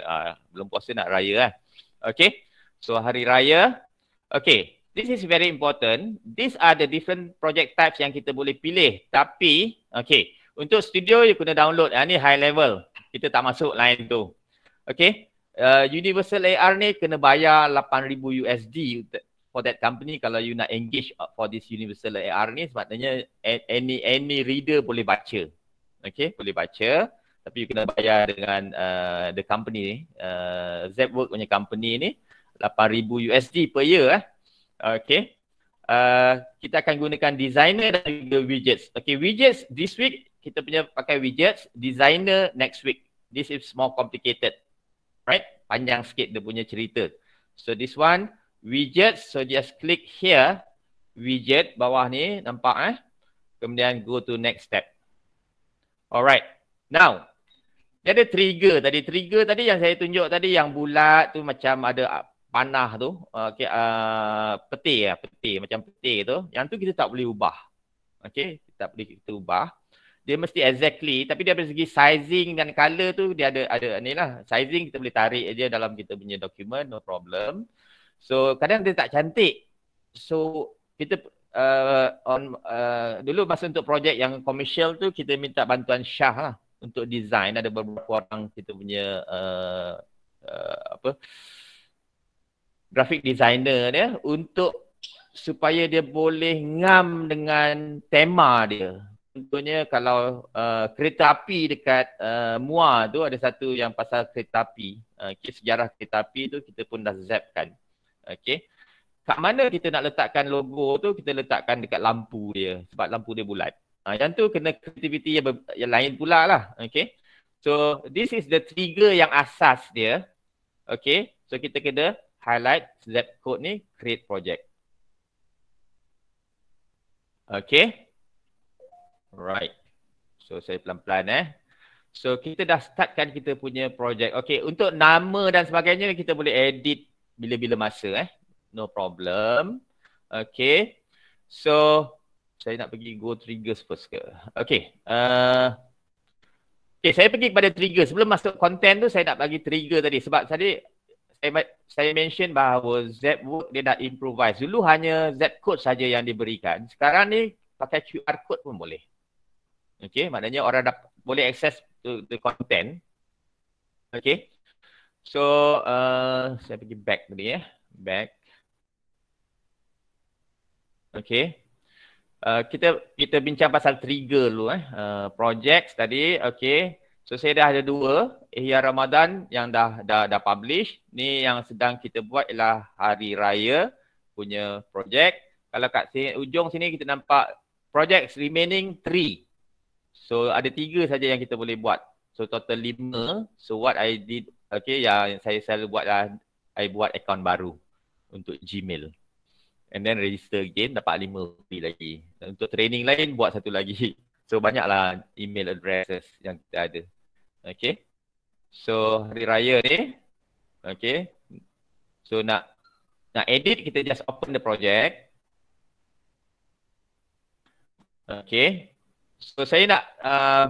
belum puasa nak raya okay. So hari raya, okay, this is very important. These are the different project types yang kita boleh pilih. Tapi, okay, untuk studio you kena download. Ni high level. Kita tak masuk line tu. Okay, Universal AR ni kena bayar 8,000 USD for that company kalau you nak engage for this Universal AR ni. Sebabnya any reader boleh baca. Okay, boleh baca. Tapi you kena bayar dengan the company ni, ZWork punya company ni. 8,000 USD per year okay. Kita akan gunakan designer dan juga widgets. Okay, widgets this week kita punya pakai widgets, designer next week. This is more complicated. Right? Panjang sikit dia punya cerita. So this one widgets, so just click here widget bawah ni nampak kemudian go to next step. Alright. Now dia ada trigger tadi. Trigger tadi yang saya tunjuk tadi yang bulat tu macam ada panah tu, okay, peti macam peti tu, yang tu kita tak boleh ubah. Okay, kita tak boleh kita ubah. Dia mesti exactly, tapi dia dari segi sizing dan color tu dia ada ni lah. Sizing kita boleh tarik aja dalam kita punya dokumen, no problem. So kadang dia tak cantik. So kita dulu masa untuk projek yang komersial tu kita minta bantuan Syah lah untuk design. Ada beberapa orang kita punya graphic designer dia untuk supaya dia boleh ngam dengan tema dia. contohnya kalau kereta api dekat MUA tu ada satu yang pasal kereta api. Okay, sejarah kereta api tu kita pun dah zapkan. Okay. Kat mana kita nak letakkan logo tu, kita letakkan dekat lampu dia sebab lampu dia bulat. Yang tu kena kreativiti yang lain pula lah. Okay. So this is the trigger yang asas dia. Okay. So kita kena highlight zap code ni, create project. Okay. Right. So saya pelan-pelan So kita dah startkan kita punya project. Okay. Untuk nama dan sebagainya kita boleh edit bila-bila masa No problem. Okay. So saya nak pergi go triggers first ke? Okay. Okay, saya pergi kepada trigger. Sebelum masuk content tu saya nak bagi trigger tadi. Sebab tadi saya mention bahawa Zapwork dia dah improvise. Dulu hanya Zap code saja yang diberikan. Sekarang ni pakai QR code pun boleh. Okay, maknanya orang dah boleh access the content. Okay. So, saya pergi back tadi Back. Okay. Kita bincang pasal trigger dulu projects tadi. Okay. So saya dah ada 2 Ihya Ramadan yang dah publish. Ni yang sedang kita buat ialah Hari Raya punya project. Kalau kat ujung sini kita nampak projects remaining 3. So ada 3 saja yang kita boleh buat. So total 5. So what I did, okay, yang saya selalu buat lah, I buat account baru untuk Gmail. And then register again, dapat 5 free lagi. Dan untuk training lain, buat satu lagi. So banyaklah email addresses yang kita ada. Okay. So Hari Raya ni. Okay. So nak edit, kita just open the project. Okay. So saya nak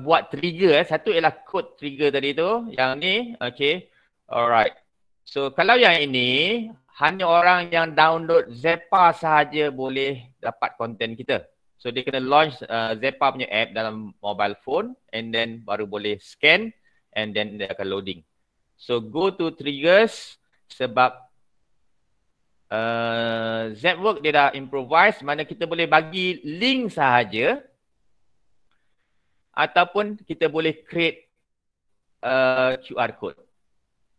buat trigger. Satu ialah code trigger tadi tu. Yang ni. Okay. Alright. So kalau yang ini, hanya orang yang download Zepa sahaja boleh dapat konten kita. So dia kena launch Zepa punya app dalam mobile phone and then baru boleh scan and then dia akan loading. So go to triggers sebab Zapwork dia dah improvise mana kita boleh bagi link sahaja ataupun kita boleh create QR code.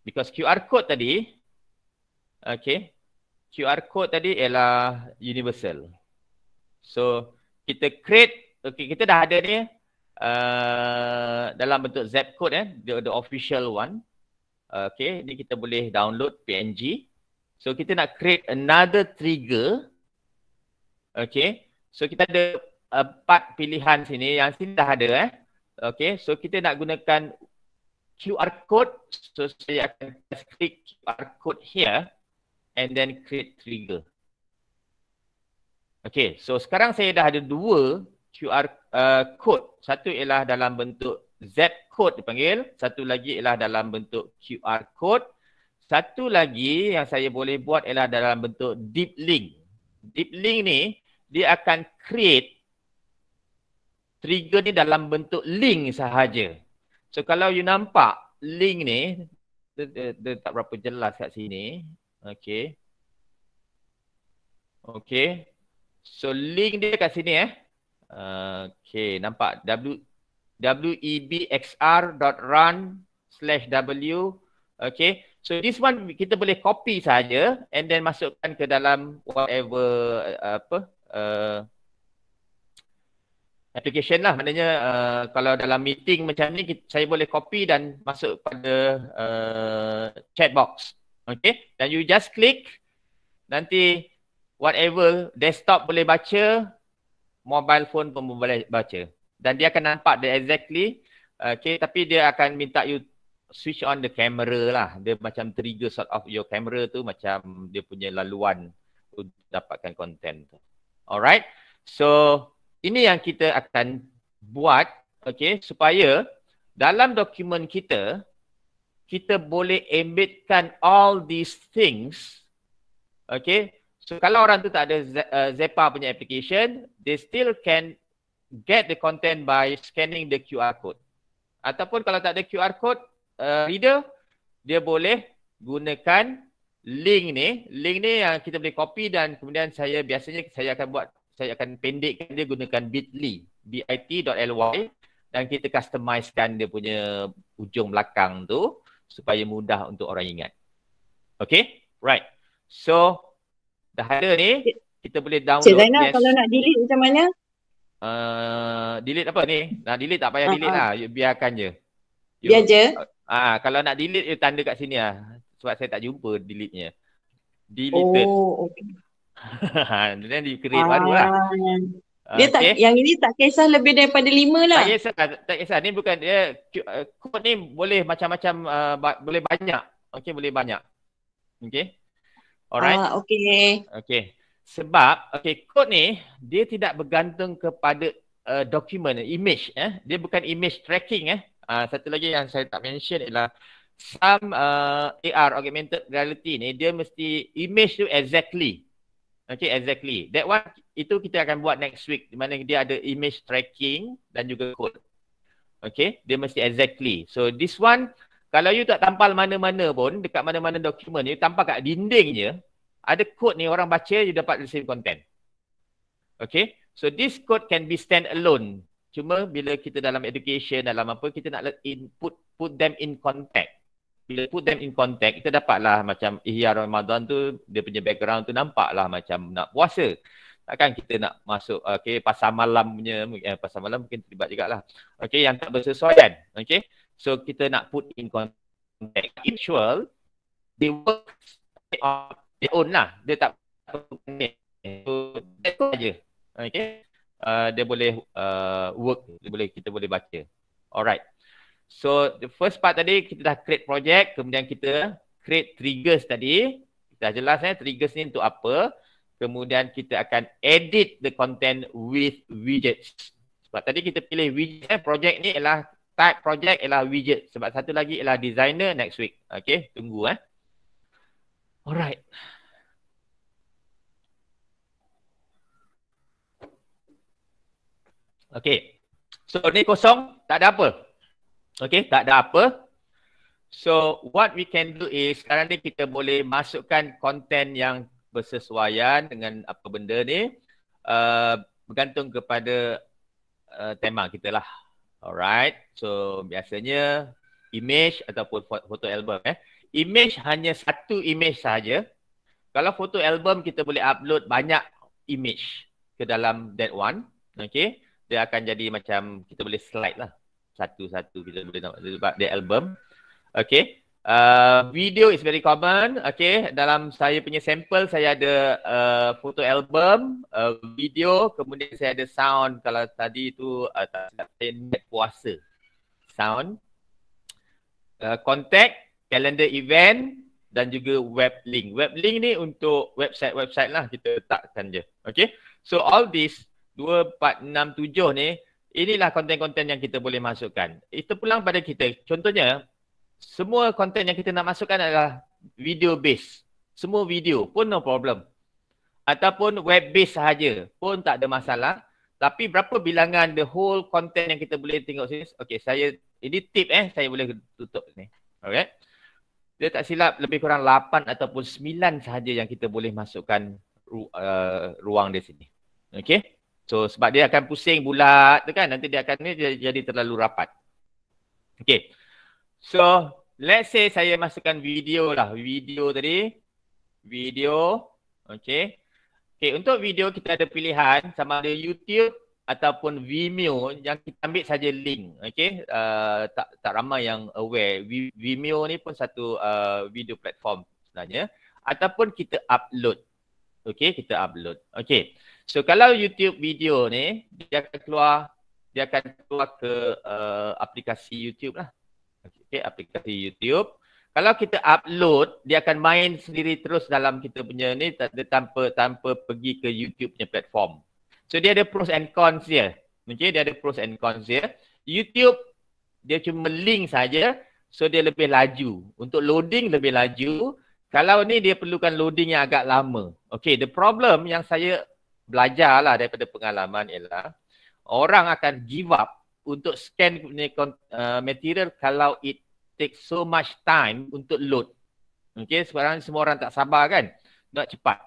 Because QR code tadi, okay, QR code tadi ialah universal. So kita create, okay, kita dah ada ni dalam bentuk zap code the official one. Okay, ni kita boleh download PNG. So kita nak create another trigger. Okay, so kita ada 4 pilihan sini. Yang sini dah ada okay, so kita nak gunakan QR code. So saya akan klik QR code here and then create trigger. Okay, so sekarang saya dah ada 2 QR code. Satu ialah dalam bentuk zap code dipanggil. Satu lagi ialah dalam bentuk QR code. Satu lagi yang saya boleh buat ialah dalam bentuk deep link. Deep link ni dia akan create trigger ni dalam bentuk link sahaja. So kalau you nampak link ni, dia tak berapa jelas kat sini. Okay. Okay. So link dia kat sini okay, nampak webxr.run/w. Okay. So this one kita boleh copy saja and then masukkan ke dalam whatever application lah. Maknanya kalau dalam meeting macam ni saya boleh copy dan masuk pada chat box. Okay. Dan you just click. Nanti whatever desktop boleh baca, mobile phone pun boleh baca. Dan dia akan nampak dia exactly. Okay. Tapi dia akan minta you switch on the camera lah. Dia macam trigger sort of your camera tu macam dia punya laluan untuk dapatkan konten tu. Alright. So ini yang kita akan buat, okay, supaya dalam dokumen kita, kita boleh embedkan all these things, okay. So kalau orang tu tak ada Zepa punya application, they still can get the content by scanning the QR code. Ataupun kalau tak ada QR code reader, dia boleh gunakan link ni. Link ni yang kita boleh copy dan kemudian biasanya saya akan pendekkan dia gunakan bit.ly. bit.ly dan kita customizekan dia punya ujung belakang tu supaya mudah untuk orang ingat. Okay? Right. So, dah ada ni, kita boleh download. Cik Zainab, kalau nak delete macam mana? Delete apa ni? Nak delete tak payah delete lah. You biarkan je. Biar je. Kalau nak delete, you tanda kat sini lah. Sebab saya tak jumpa delete-nya. Deleted. Oh, okey. Dan di create baru lah. Dia tak, yang ini tak kisah lebih daripada 5 lah. Tak kisah. Ni bukan dia, kod ni boleh macam-macam, boleh banyak. Okay, boleh banyak. Okay. Alright. Okay. Sebab, kod ni, dia tidak bergantung kepada dokumen, image. Dia bukan image tracking. Satu lagi yang saya tak mention ialah some AR, augmented reality ni, dia mesti image tu exactly. Okay, exactly. That one, itu kita akan buat next week. Di mana dia ada image tracking dan juga code. Okay, dia mesti exactly. So, this one, kalau you tak tampal mana-mana pun, dekat mana-mana dokumen, you tampal kat dinding je, ada code ni, orang baca, you dapat the same content. Okay, so this code can be stand alone. Cuma bila kita dalam education, dalam apa, kita nak put them in contact. Bila put them in contact, kita dapatlah macam Ihya Ramadan tu, dia punya background tu nampaklah macam nak puasa. Takkan kita nak masuk, pasar malam punya, pasar malam mungkin terlibat jugalah. Okay, yang tak bersesuaian. Okay, so kita nak put in contact. Actual, they work on their own lah. Dia tak connect. So, that's saja. Okay, dia boleh work, kita boleh baca. Alright. So, the first part tadi kita dah create project, kemudian kita create triggers tadi. Kita dah jelas triggers ni untuk apa. Kemudian kita akan edit the content with widgets. Sebab tadi kita pilih widget, project ni ialah, type project ialah widget. Sebab satu lagi ialah designer next week. Okay, tunggu Alright. Okay. So, ni kosong, tak ada apa. Okay, tak ada apa. So, what we can do is, sekarang ni kita boleh masukkan konten yang bersesuaian dengan apa benda ni. Bergantung kepada tema kita lah. Alright. So, biasanya image ataupun foto album. Image hanya satu image sahaja. Kalau foto album, kita boleh upload banyak image ke dalam that one. Okay. Dia akan jadi macam, kita boleh slide lah. Satu-satu kita boleh nampak dia album. Okay. Video is very common. Okay. Dalam saya punya sampel, saya ada foto album, video, kemudian saya ada sound. Kalau tadi tu saya net puasa. Sound. Contact, calendar event dan juga web link. Web link ni untuk website-website lah. Kita letakkan je. Okay. So all this 2, 4, 6, 7 ni, inilah konten-konten yang kita boleh masukkan. Itu pulang pada kita. Contohnya, semua konten yang kita nak masukkan adalah video base. Semua video pun no problem. Ataupun web base sahaja pun tak ada masalah. Tapi berapa bilangan the whole content yang kita boleh tengok sini. Okay, ini tip saya boleh tutup ni. Alright. Dia tak silap lebih kurang 8 ataupun 9 sahaja yang kita boleh masukkan ruang di sini. Okay. So sebab dia akan pusing bulat tu kan, nanti dia akan jadi terlalu rapat. Okay. So let's say saya masukkan video lah. Video tadi. Video. Okay. Okay, untuk video kita ada pilihan sama ada YouTube ataupun Vimeo yang kita ambil saja link. Okay. Tak ramai yang aware. Vimeo ni pun satu video platform sebenarnya. Ataupun kita upload. Okay, kita upload. Okay. So kalau YouTube video ni dia akan keluar ke aplikasi YouTube lah. Okay, aplikasi YouTube. Kalau kita upload, dia akan main sendiri terus dalam kita punya ni tanpa pergi ke YouTube punya platform. So dia ada pros and cons dia. Okay, dia ada pros and cons dia. YouTube dia cuma link saja, so dia lebih laju. Untuk loading lebih laju. Kalau ni dia perlukan loading yang agak lama. Okay, the problem yang saya belajarlah daripada pengalaman ialah orang akan give up untuk scan material kalau it takes so much time untuk load. Okay, sekarang semua orang tak sabar kan? Nak cepat.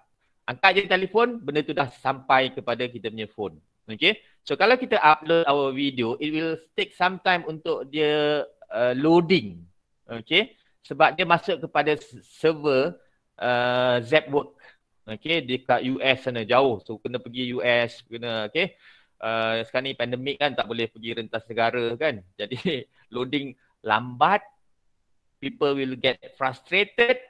Angkat je telefon, benda tu dah sampai kepada kita punya phone. Okay, So kalau kita upload our video, it will take some time untuk dia loading. Okay. Sebab dia masuk kepada server Zapwork. Okay, dekat US sana jauh. So kena pergi US, kena sekarang ni pandemik kan, tak boleh pergi rentas negara kan. Jadi loading lambat, people will get frustrated,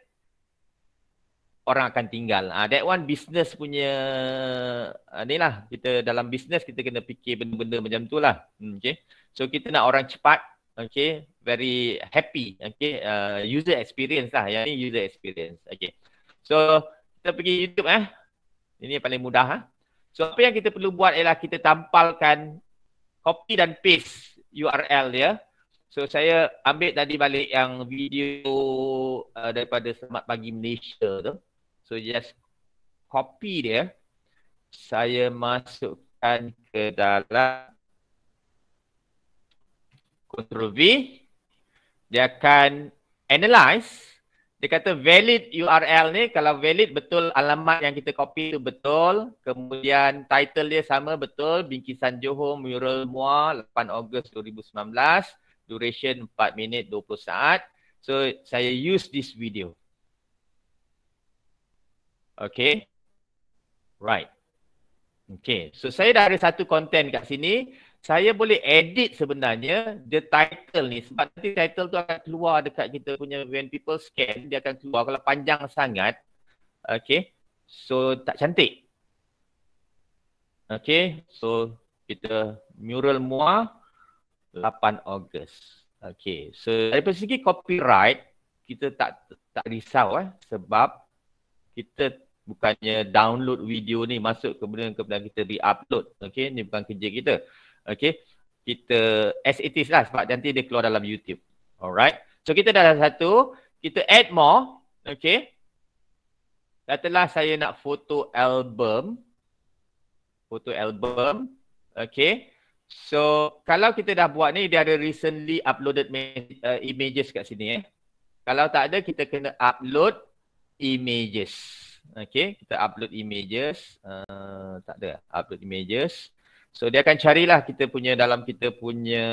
orang akan tinggal. That one business punya ni lah. Kita dalam business kita kena fikir benda-benda macam tu lah. Okay. So kita nak orang cepat, okay, very happy, okay, user experience lah. Yang ni user experience. Okay. So kita pergi YouTube Ini yang paling mudah So apa yang kita perlu buat ialah kita tampalkan copy dan paste URL dia. So saya ambil tadi balik yang video daripada Selamat Pagi Malaysia tu. So just copy dia. Saya masukkan ke dalam Ctrl V. Dia akan analyze. Dia kata valid URL ni, kalau valid betul alamat yang kita copy tu betul. Kemudian title dia sama betul. Bingkisan Johor Mural Muar 8 Ogos 2019. Duration 4 minit 20 saat. So saya use this video. Okay. Right. Okay. So saya dah ada satu content kat sini. Saya boleh edit sebenarnya the title ni. Sebab nanti title tu akan keluar dekat kita punya, when people scan, dia akan keluar. Kalau panjang sangat, okay, so tak cantik. Okay, so kita Mural Muar 8 Ogos. Okay, so daripada segi copyright, kita tak risau sebab kita bukannya download video ni masuk kemudian kita re-upload. Okay, ni bukan kerja kita. Okay, kita as it is lah sebab nanti dia keluar dalam YouTube. Alright, so kita dah ada satu, kita add more. Okay, katalah saya nak foto album. Okay, so kalau kita dah buat ni, dia ada recently uploaded images kat sini. Kalau tak ada, kita kena upload images. Okay, kita upload images. Tak ada upload images. So dia akan carilah kita punya dalam kita punya,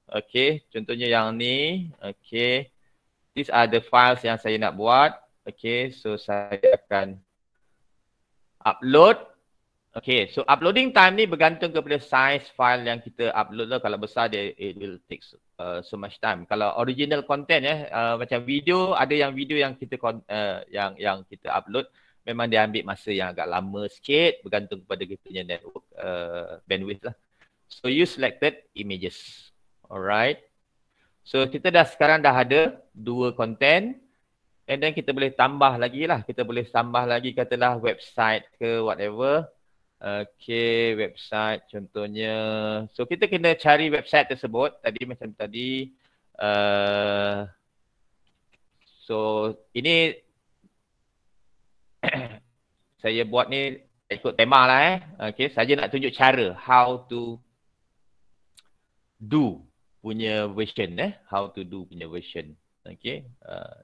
okay, contohnya yang ni, okay, these are the files yang saya nak buat. Okay, so saya akan upload. Okay, so uploading time ni bergantung kepada size file yang kita upload lah. Kalau besar dia, it will take so much time. Kalau original content macam video, ada yang video yang kita yang kita upload, memang dia ambil masa yang agak lama sikit, bergantung kepada kita punya network bandwidth lah. So you selected images. Alright. So kita sekarang dah ada 2 content. And then kita boleh tambah lagi lah. Kita boleh tambah lagi katalah website ke whatever. Okay, website contohnya. So kita kena cari website tersebut. Tadi macam tadi. So ini saya buat ni ikut tema lah Okay, saja nak tunjuk cara how to do punya version how to do punya version. Okay,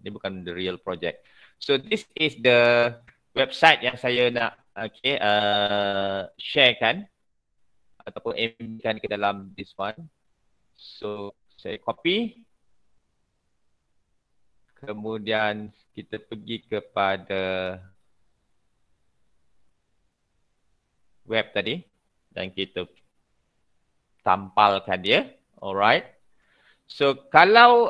ni bukan the real project. So this is the website yang saya nak sharekan ataupun aimkan ke dalam this one. So saya copy. Kemudian kita pergi kepada web tadi dan kita tampalkan dia. Alright. So kalau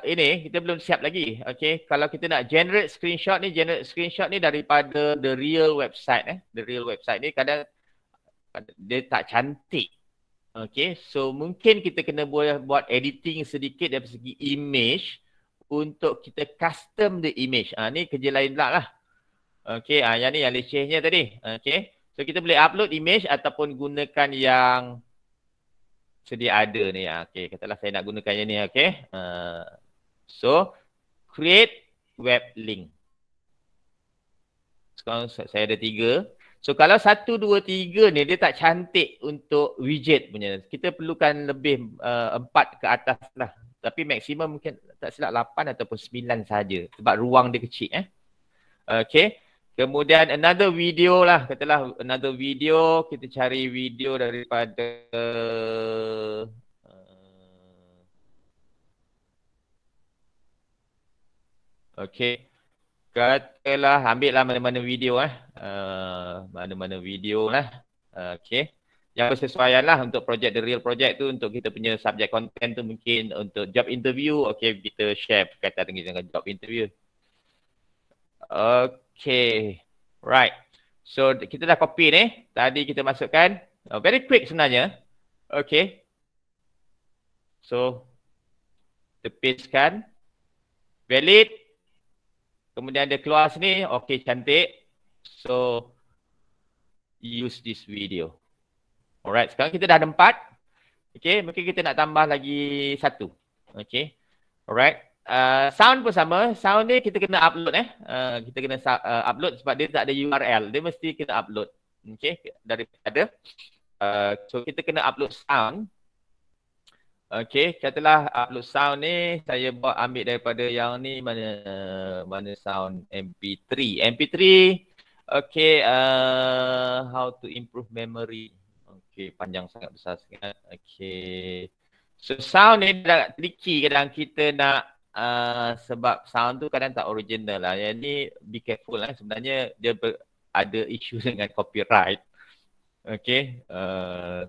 ini kita belum siap lagi. Okay, kalau kita nak generate screenshot ni daripada the real website the real website ni kadang dia tak cantik. Okay, so mungkin kita kena buat editing sedikit dari segi image untuk kita custom the image. Ni kerja lain pula lah. Okay, yang ni yang lecehnya tadi. Okay, so kita boleh upload image ataupun gunakan yang sedia ada ni. Okay, katalah saya nak gunakan yang ni. Okay, so create web link. Sekarang saya ada 3. So kalau 1, 2, 3 ni dia tak cantik untuk widget punya. Kita perlukan lebih 4 ke atas lah. Tapi maksimum mungkin tak silap 8 ataupun 9 saja sebab ruang dia kecil. Okay. Kemudian another video lah, katalah another video, kita cari video daripada okay. Katalah ambil lah mana-mana video mana-mana video lah. Okay. Yang bersesuaian lah untuk projek, the real project tu, untuk kita punya subject content tu mungkin untuk job interview. Okay, kita share berkaitan dengan job interview. Okay. Right. So kita dah copy ni. Tadi kita masukkan. Very quick sebenarnya. Okay. So kita pastekan. Valid. Kemudian dia keluar sini. Okay, cantik. So use this video. Alright, sekarang kita dah ada 4. Okay, mungkin kita nak tambah lagi 1. Okay. Alright. Sound pun sama. Sound ni kita kena upload kita kena upload sebab dia tak ada URL. Dia mesti kena upload. Okay, daripada so kita kena upload sound. Okay, katalah upload sound ni saya buat ambil daripada yang ni, mana sound MP3. MP3 okay, how to improve memory. Okay, panjang sangat, besar sangat. Okay. So sound ni dah tricky kadang kita nak sebab sound tu kadang tak original lah. Yang ni be careful lah. Sebenarnya dia ada isu dengan copyright. Okay.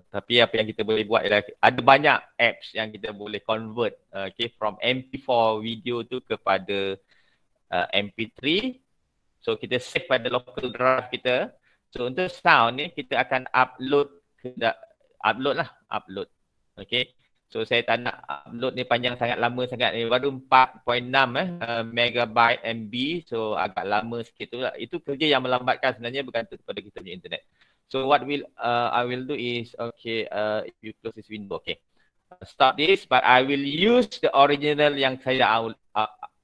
Tapi apa yang kita boleh buat ialah ada banyak apps yang kita boleh convert okay, from MP4 video tu kepada MP3. So kita save pada local drive kita. So untuk sound ni kita akan upload upload. Okay. So saya tak nak upload ni panjang sangat, lama sangat ni. Baru 4.6 megabyte MB. So agak lama sikit tu lah. Itu kerja yang melambatkan sebenarnya, bergantung kepada kita punya internet. So what I will do is, okay, if you close this window, okay. Stop this, but I will use the original yang saya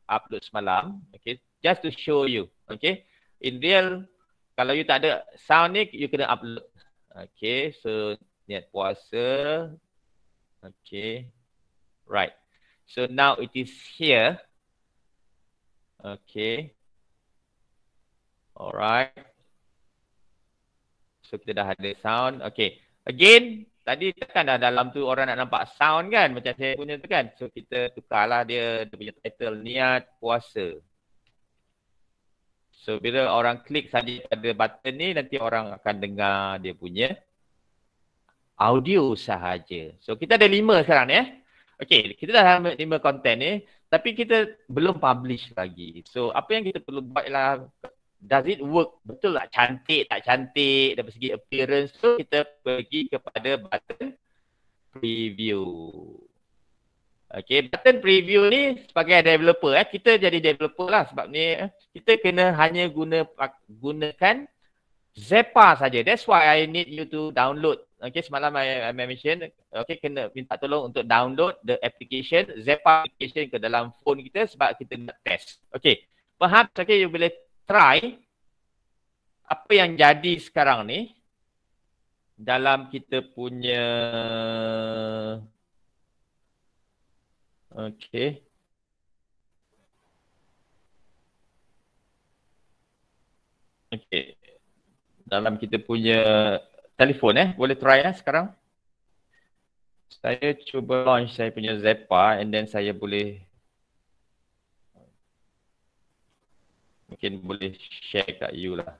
upload semalam. Okay. Just to show you. Okay. In real, kalau you tak ada sound ni, you kena upload. Okay, so niat puasa. Okay, right. So now it is here. Okay. Alright. So kita dah ada sound. Okay. Again, tadi kan dah dalam tu orang nak nampak sound kan, macam saya punya tu kan. So kita tukarlah dia punya title, niat puasa. So bila orang klik saja pada button ni, nanti orang akan dengar dia punya audio sahaja. So kita ada 5 sekarang ni Okay, kita dah ada 5 konten ni, tapi kita belum publish lagi. So apa yang kita perlu buat ialah, does it work? Betul tak cantik, tak cantik dari segi appearance? So kita pergi kepada button preview. Okay, button preview ni sebagai developer kita jadi developer lah, sebab ni kita kena hanya gunakan Zepa saja. That's why I need you to download. Okay, semalam I mention, okay, kena minta tolong untuk download the application, Zepa application ke dalam phone kita sebab kita nak test. Okay, perhaps okay, you boleh try apa yang jadi sekarang ni dalam kita punya okay. Okay. Dalam kita punya telefon boleh try sekarang. Saya cuba launch saya punya Zepa and then saya boleh mungkin boleh share kat you lah.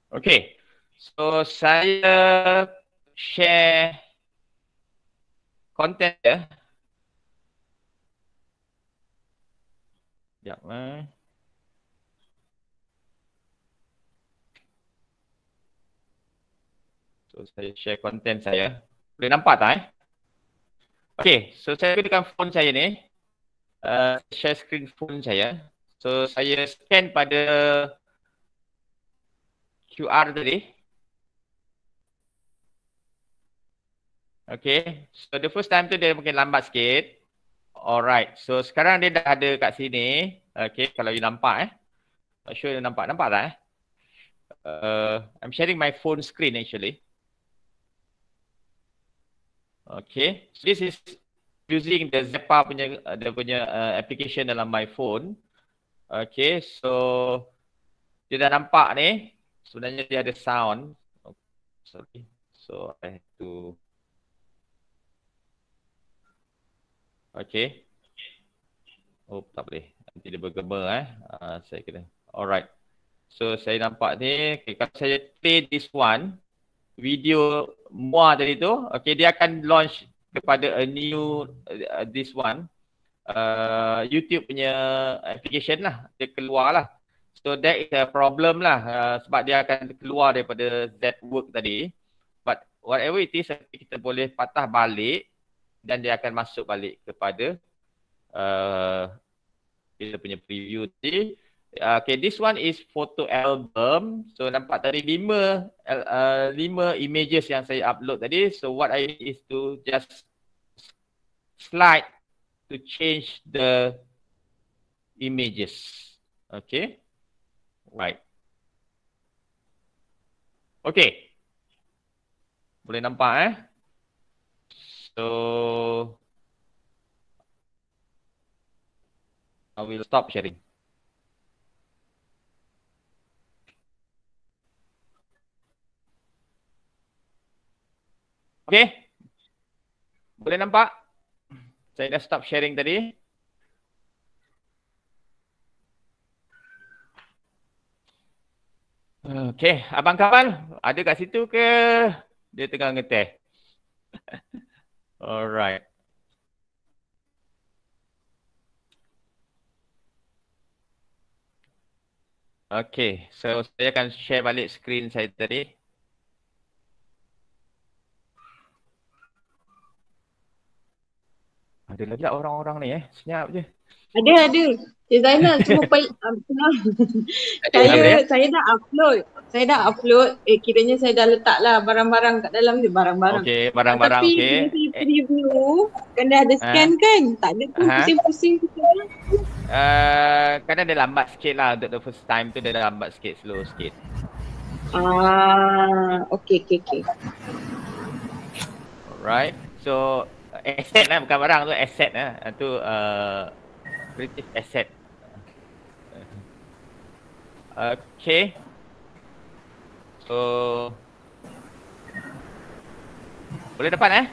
Okay, so saya share konten dia. Sekejap. So saya share konten saya. Boleh nampak tak Okay, so saya gunakan phone saya ni. Share screen phone saya. So saya scan pada QR tadi. Okay. So the first time tu dia mungkin lambat sikit. Alright. So sekarang dia dah ada kat sini. Okay. Kalau you nampak Not sure you nampak. Nampak tak I'm sharing my phone screen actually. Okay. So this is using the Zepa punya application dalam my phone. Okay. So dia dah nampak ni. Sebenarnya dia ada sound. Oh, sorry. So I have to. Okay. Oh, tak boleh. Nanti dia bergema saya kena. Alright. So saya nampak ni. Okay, kalau saya play this one. Video Mua tadi tu. Okay, dia akan launch kepada a new this one. YouTube punya application lah. Dia keluar lah. So that is a problem lah. Sebab dia akan keluar daripada that work tadi. But whatever it is, kita boleh patah balik. Dan dia akan masuk balik kepada kita punya preview tadi. Okay, this one is photo album. So nampak tadi 5 images yang saya upload tadi. So what I need is to just slide to change the images. Okay. Right. Okay. Boleh nampak So I will stop sharing. Okay. Boleh nampak? Saya dah stop sharing tadi. Okay. Abang kawan, ada kat situ ke? Dia tengah ngeteh. Alright. Okay, so saya akan share balik screen saya tadi. Ada lagi tak orang-orang ni senyap je. Ada. Cik Zainal cuma saya dah upload. Kiranya saya dah letak lah barang-barang kat dalam dia, barang-barang. Okay, barang-barang tapi okay. Tapi preview kena ada scan kan? Tak ada pun pusing-pusing kita. Kadang dia lambat sikit lah untuk the first time tu, dia dah lambat sikit, slow sikit. Okay. Alright, so asset lah, bukan barang tu, asset lah. Tu creative asset. Okay. So boleh dapat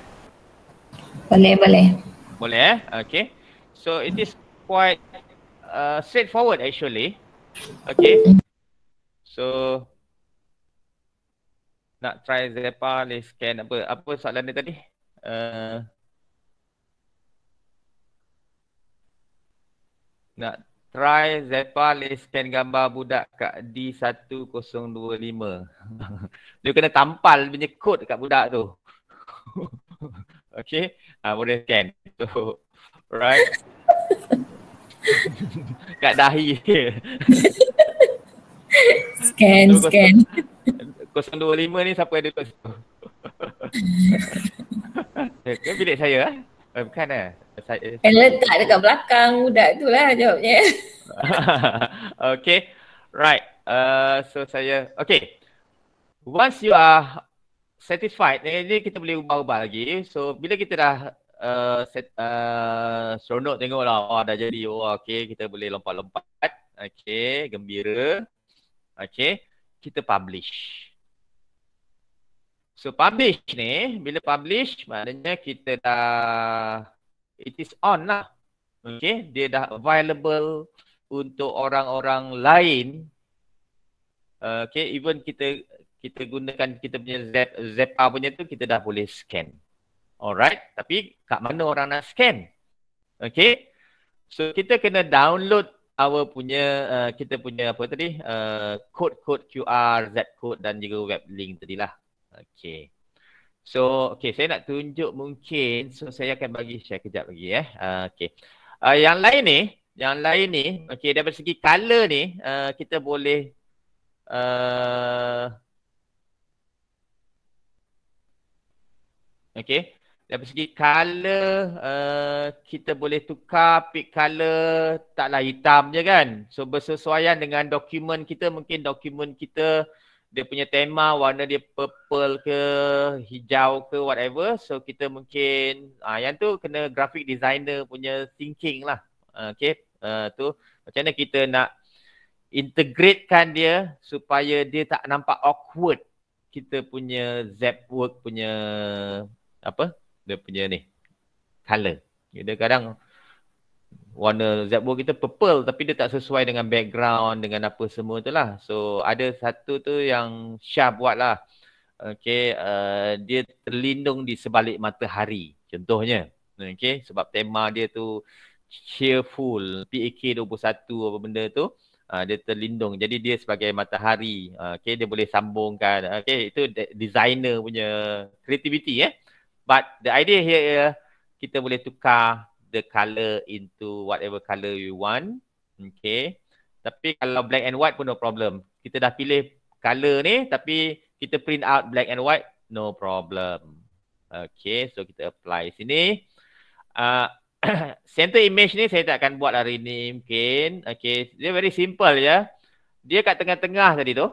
Boleh okay. So it is quite straightforward actually. Okay. So nak try Zepa, let's scan apa soalan dia tadi? Nak try Zepa, let's scan gambar budak kat D1025. Dia kena tampal punya kod kat budak tu. Okay. Boleh scan. So, right. Kat dahi. Scan. 025 ni siapa ada kat situ? Kan bilik saya bukan letak dekat belakang budak tu lah jawabnya. Okay. Right. So saya okay. Once you are satisfied, ni kita boleh ubah-ubah lagi. So bila kita dah seronok tengok lah, dah jadi, okay, kita boleh lompat-lompat. Okay, gembira. Okay, kita publish. So publish ni, bila publish maknanya kita dah, it is on lah. Okay, dia dah available untuk orang-orang lain. Okay, even kita gunakan kita punya Zepa punya tu, kita dah boleh scan. Alright, tapi kat mana orang nak scan? Okay, so kita kena download our punya, kita punya apa tadi, kod-kod QR, Z code dan juga web link tadi lah. Okay. So, okay, saya nak tunjuk mungkin, so saya akan bagi share kejap lagi Okay. Yang lain ni, okay, dari segi color ni, kita boleh okay. Dari segi color, kita boleh tukar pick color, taklah hitam je kan. So bersesuaian dengan dokumen kita, mungkin dokumen kita dia punya tema warna dia purple ke, hijau ke, whatever. So kita mungkin, yang tu kena graphic designer punya thinking lah. Okay, tu macam mana kita nak integratekan dia supaya dia tak nampak awkward. Kita punya Zapwork punya apa? Dia punya ni color. Dia kadang warna Zapwork kita purple tapi dia tak sesuai dengan background dengan apa semua tu lah. So ada satu tu yang Syah buat lah. Okay, dia terlindung di sebalik matahari contohnya. Okay, sebab tema dia tu cheerful, PAK 21 apa benda tu. Dia terlindung. Jadi dia sebagai matahari. Okay, dia boleh sambungkan. Okay, itu designer punya creativity But the idea here, kita boleh tukar the color into whatever color you want. Okay. Tapi kalau black and white pun no problem. Kita dah pilih color ni, tapi kita print out black and white, no problem. Okay, so kita apply sini. Center image ni saya tak akan buat hari ni mungkin. Okay, dia very simple ya. Dia kat tengah-tengah tadi tu.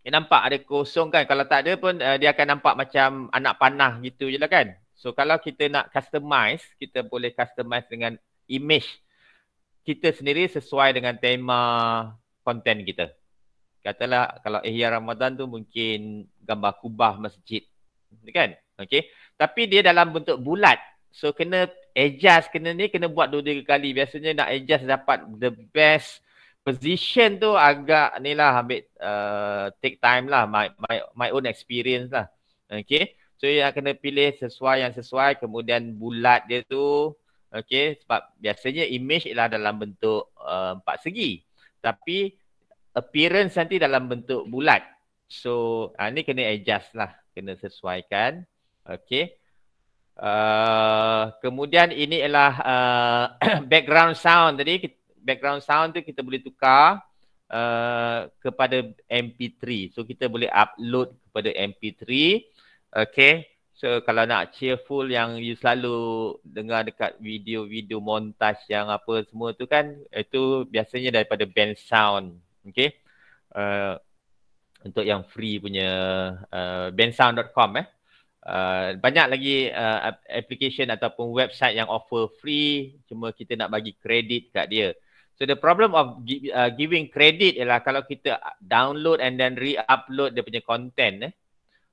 Dia nampak ada kosong kan. Kalau tak ada pun dia akan nampak macam anak panah gitu je lah kan. So kalau kita nak customize, kita boleh customize dengan image kita sendiri sesuai dengan tema konten kita. Katalah kalau Ihya Ramadan tu mungkin gambar kubah masjid. Kan? Okay. Tapi dia dalam bentuk bulat. So kena adjust, kena buat 2-3 kali. Biasanya nak adjust dapat the best position tu agak ni lah ambil take time lah, my own experience lah. Okay, so yang kena pilih sesuai yang sesuai, kemudian bulat dia tu. Okay, sebab biasanya image ialah dalam bentuk 4 segi, tapi appearance nanti dalam bentuk bulat. So ni kena adjust lah, kena sesuaikan. Okay, kemudian ini ialah background sound tadi. Background sound tu kita boleh tukar kepada MP3. So kita boleh upload kepada MP3. Okay. So kalau nak cheerful yang you selalu dengar dekat video-video montage yang apa semua tu kan, itu biasanya daripada band sound. Okay. Untuk yang free punya bandsound.com banyak lagi application ataupun website yang offer free, cuma kita nak bagi kredit kat dia. So the problem of giving credit ialah kalau kita download and then re-upload dia punya content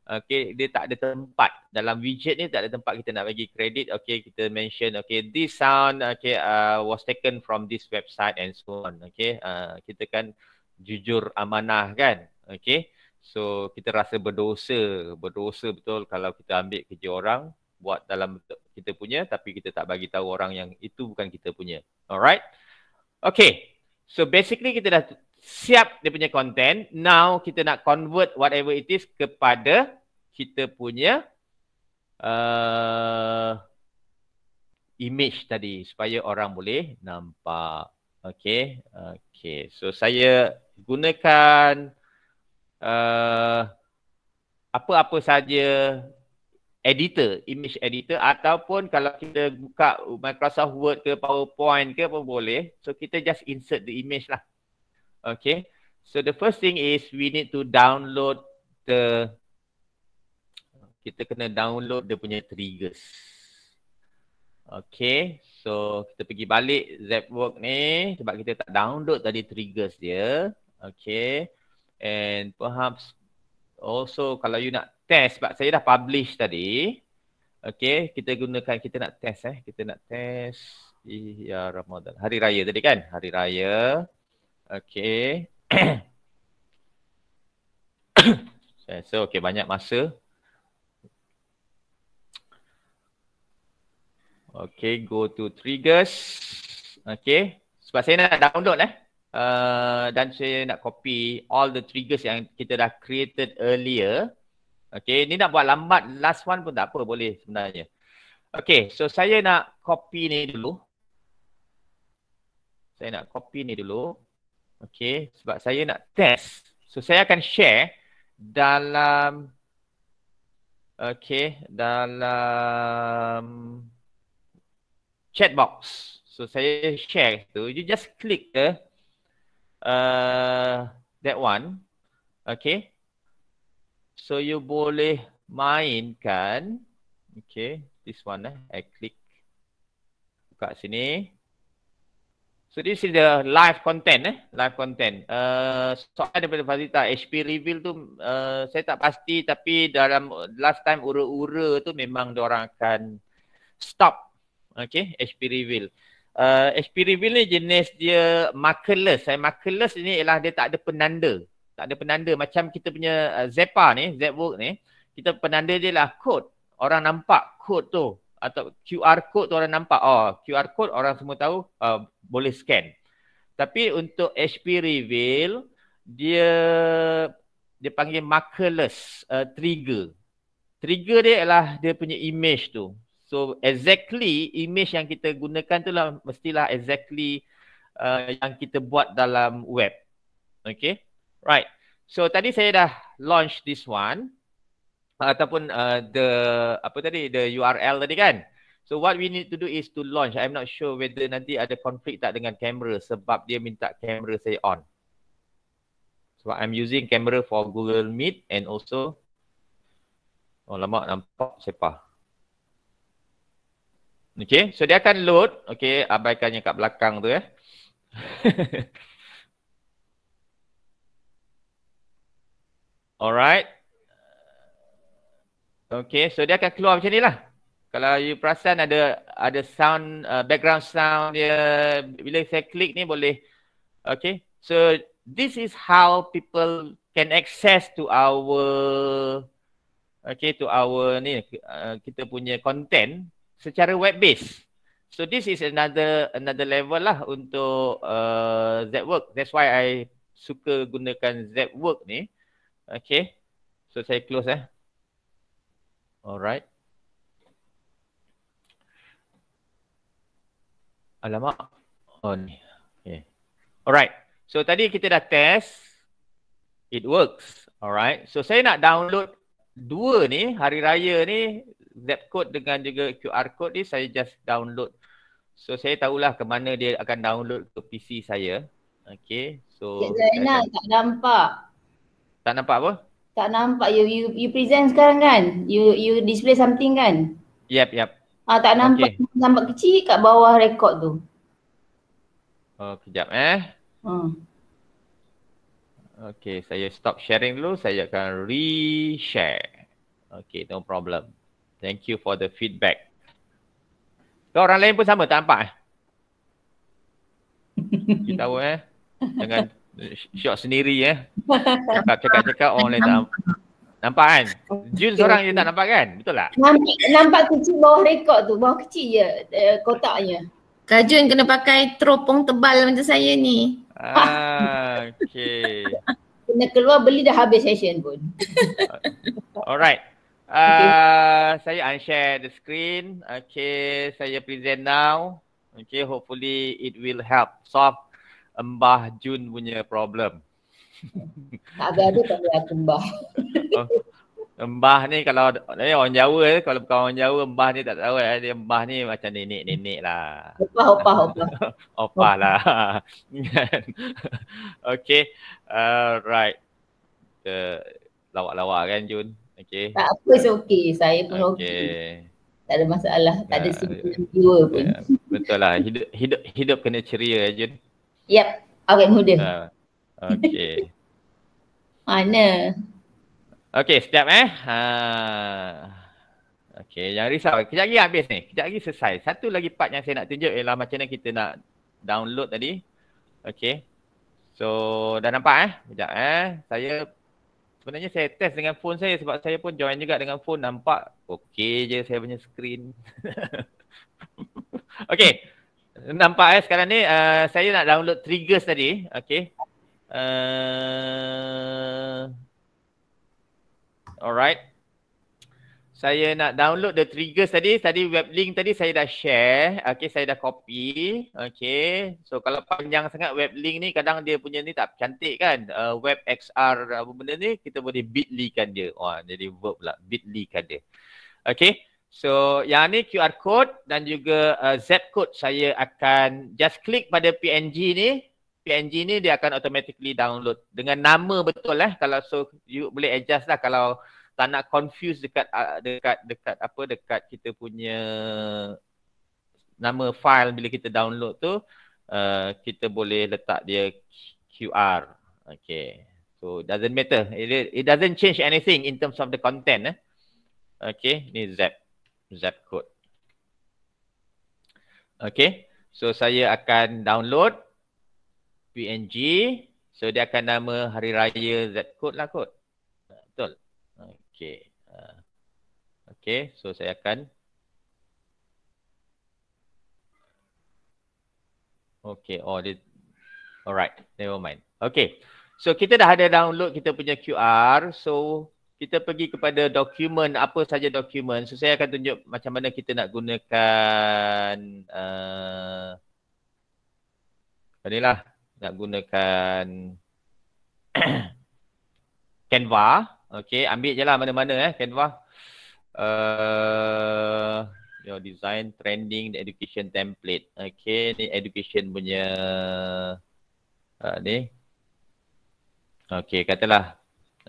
okay, dia tak ada tempat dalam widget ni, tak ada tempat kita nak bagi kredit. Okay, kita mention okay, this sound okay was taken from this website and so on. Okay, kita kan jujur amanah kan. Okay, so kita rasa berdosa betul kalau kita ambil kerja orang, buat dalam kita punya tapi kita tak bagi tahu orang yang itu bukan kita punya. Alright. Okay, so basically kita dah siap dia punya content. Now kita nak convert whatever it is kepada kita punya image tadi supaya orang boleh nampak. Okay, okay. So saya gunakan apa-apa saja editor, image editor, ataupun kalau kita buka Microsoft Word ke PowerPoint ke apa boleh. So kita just insert the image lah. Okay. So the first thing is we need to download kita kena download dia punya triggers. Okay. So kita pergi balik Zapwork ni sebab kita tak download tadi triggers dia. Okay. And perhaps also kalau you nak test, sebab saya dah publish tadi. Okay, kita nak test kita nak test Ihya Ramadan. Hari Raya tadi kan? Hari Raya. Okay. So okay, banyak masa. Okay, go to triggers. Okay, sebab saya nak download dan saya nak copy all the triggers yang kita dah created earlier. Okay, ni nak buat lambat, last one pun tak apa, boleh sebenarnya. Okay, so saya nak copy ni dulu. Okay, sebab saya nak test. So saya akan share dalam Okay, dalam chat box. So saya share tu, you just click that one. Okay. So you boleh mainkan. Okay, this one I click. Buka sini. So this is the live content live content. Soalan daripada Fazita, HP reveal tu saya tak pasti, tapi dalam last time ura-ura tu memang diorang akan stop. Okay, HP reveal. HP reveal ni jenis dia markerless. Markerless ni ialah dia tak ada penanda. Tak ada penanda macam kita punya Zepa ni, Zwork ni, kita penanda dia lah kod. Orang nampak kod tu. Atau QR code tu orang nampak, oh QR code orang semua tahu boleh scan. Tapi untuk HP reveal dia panggil markerless trigger. Trigger dia ialah dia punya image tu. So exactly image yang kita gunakan tu lah mestilah exactly yang kita buat dalam web. Okay, right. So tadi saya dah launch this one. Ataupun the URL tadi kan. So what we need to do is to launch. I'm not sure whether nanti ada konflik tak dengan kamera sebab dia minta kamera saya on. So I'm using camera for Google Meet and also lama nampak Zepa. Okay, so dia akan load. Okay, abaikan yang kat belakang tu Alright. Okay, so dia akan keluar macam ni lah. Kalau you perasan ada sound, background sound dia, bila saya klik ni boleh. Okay, so this is how people can access to our, kita punya content secara web based. So this is another level lah untuk Zwork. That's why I suka gunakan Zwork ni. Okay, so saya close Alright. Alamak. Oh ni. Okay. Alright. So tadi kita dah test. It works. Alright. So saya nak download dua ni. Hari Raya ni. Zcode dengan juga QR code ni. Saya just download. So saya tahulah ke mana dia akan download ke PC saya. Okay. So. Cik Zainal tak nampak. Tak nampak apa? Tak nampak. You present sekarang kan? You display something kan? Yep. Tak nampak. Okay. Nampak kecil kat bawah rekod tu. Oh, kejap Okay, saya stop sharing dulu. Saya akan re-share. Okay, no problem. Thank you for the feedback. So, orang lain pun sama, tak nampak Kita tahu jangan syok sendiri Cakap orang lain tak nampak kan? Jun seorang je tak nampak kan? Betul tak? Nampak kecil bawah rekod tu. Bawah kecil je kotaknya. Kak Jun kena pakai teropong tebal macam saya ni. Okay. Kena keluar beli dah habis session pun. Alright. Saya unshare the screen. Okay, saya present now. Okay, hopefully it will help solve Mbah Jun punya problem. Tak ada tak boleh aku Mbah. Mbah ni kalau orang Jawa kalau bukan orang Jawa, Mbah ni tak tahu dia Mbah ni macam nenek lah. Opah lah. Okay. Right. Lawak-lawak kan Jun. Okay. Tak apa, okay. Saya pun okay. Tak ada masalah. Tak ada simpulan jiwa pun. Betul lah. Hidup kena ceria Jun. Yep. Awet muda. Okay. Mana? Okay, sekejap Okay, jangan risau. Kejap lagi habis ni. Kejap lagi selesai. Satu lagi part yang saya nak tunjuk ialah macam mana kita nak download tadi. Okay. So, dah nampak Kejap sebenarnya saya test dengan phone saya sebab saya pun join juga dengan phone. Nampak okay je saya punya screen. Okay. Nampak sekarang ni saya nak download triggers tadi. Okay. Alright. saya nak download the triggers tadi web link tadi saya dah share. Okay, saya dah copy. Okay, so kalau panjang sangat web link ni kadang dia punya ni tak cantik kan. Web XR apa benda ni kita boleh bit.ly kan dia. Wah, jadi verb pula, bit.ly kan dia. Okay, so yang ni QR code dan juga Z code saya akan just klik pada PNG ni. PNG ni dia akan automatically download dengan nama betul kalau so you boleh adjust lah kalau tak nak confuse dekat kita punya nama file bila kita download tu kita boleh letak dia QR. Okay, so doesn't matter, it doesn't change anything in terms of the content. Okay, ni Z code. Okay, so saya akan download PNG, so dia akan nama hari raya Z code lah kot. Betul. Okay. Okay, so saya akan okay, alright, never mind. Okay, so kita dah ada download kita punya QR. So kita pergi kepada dokumen, apa saja dokumen. So saya akan tunjuk macam mana kita nak gunakan inilah, nak gunakan Canva. Okay, ambil je lah mana-mana Canva. Your design, trending, education template. Okay, ni education punya ni. Okay, katalah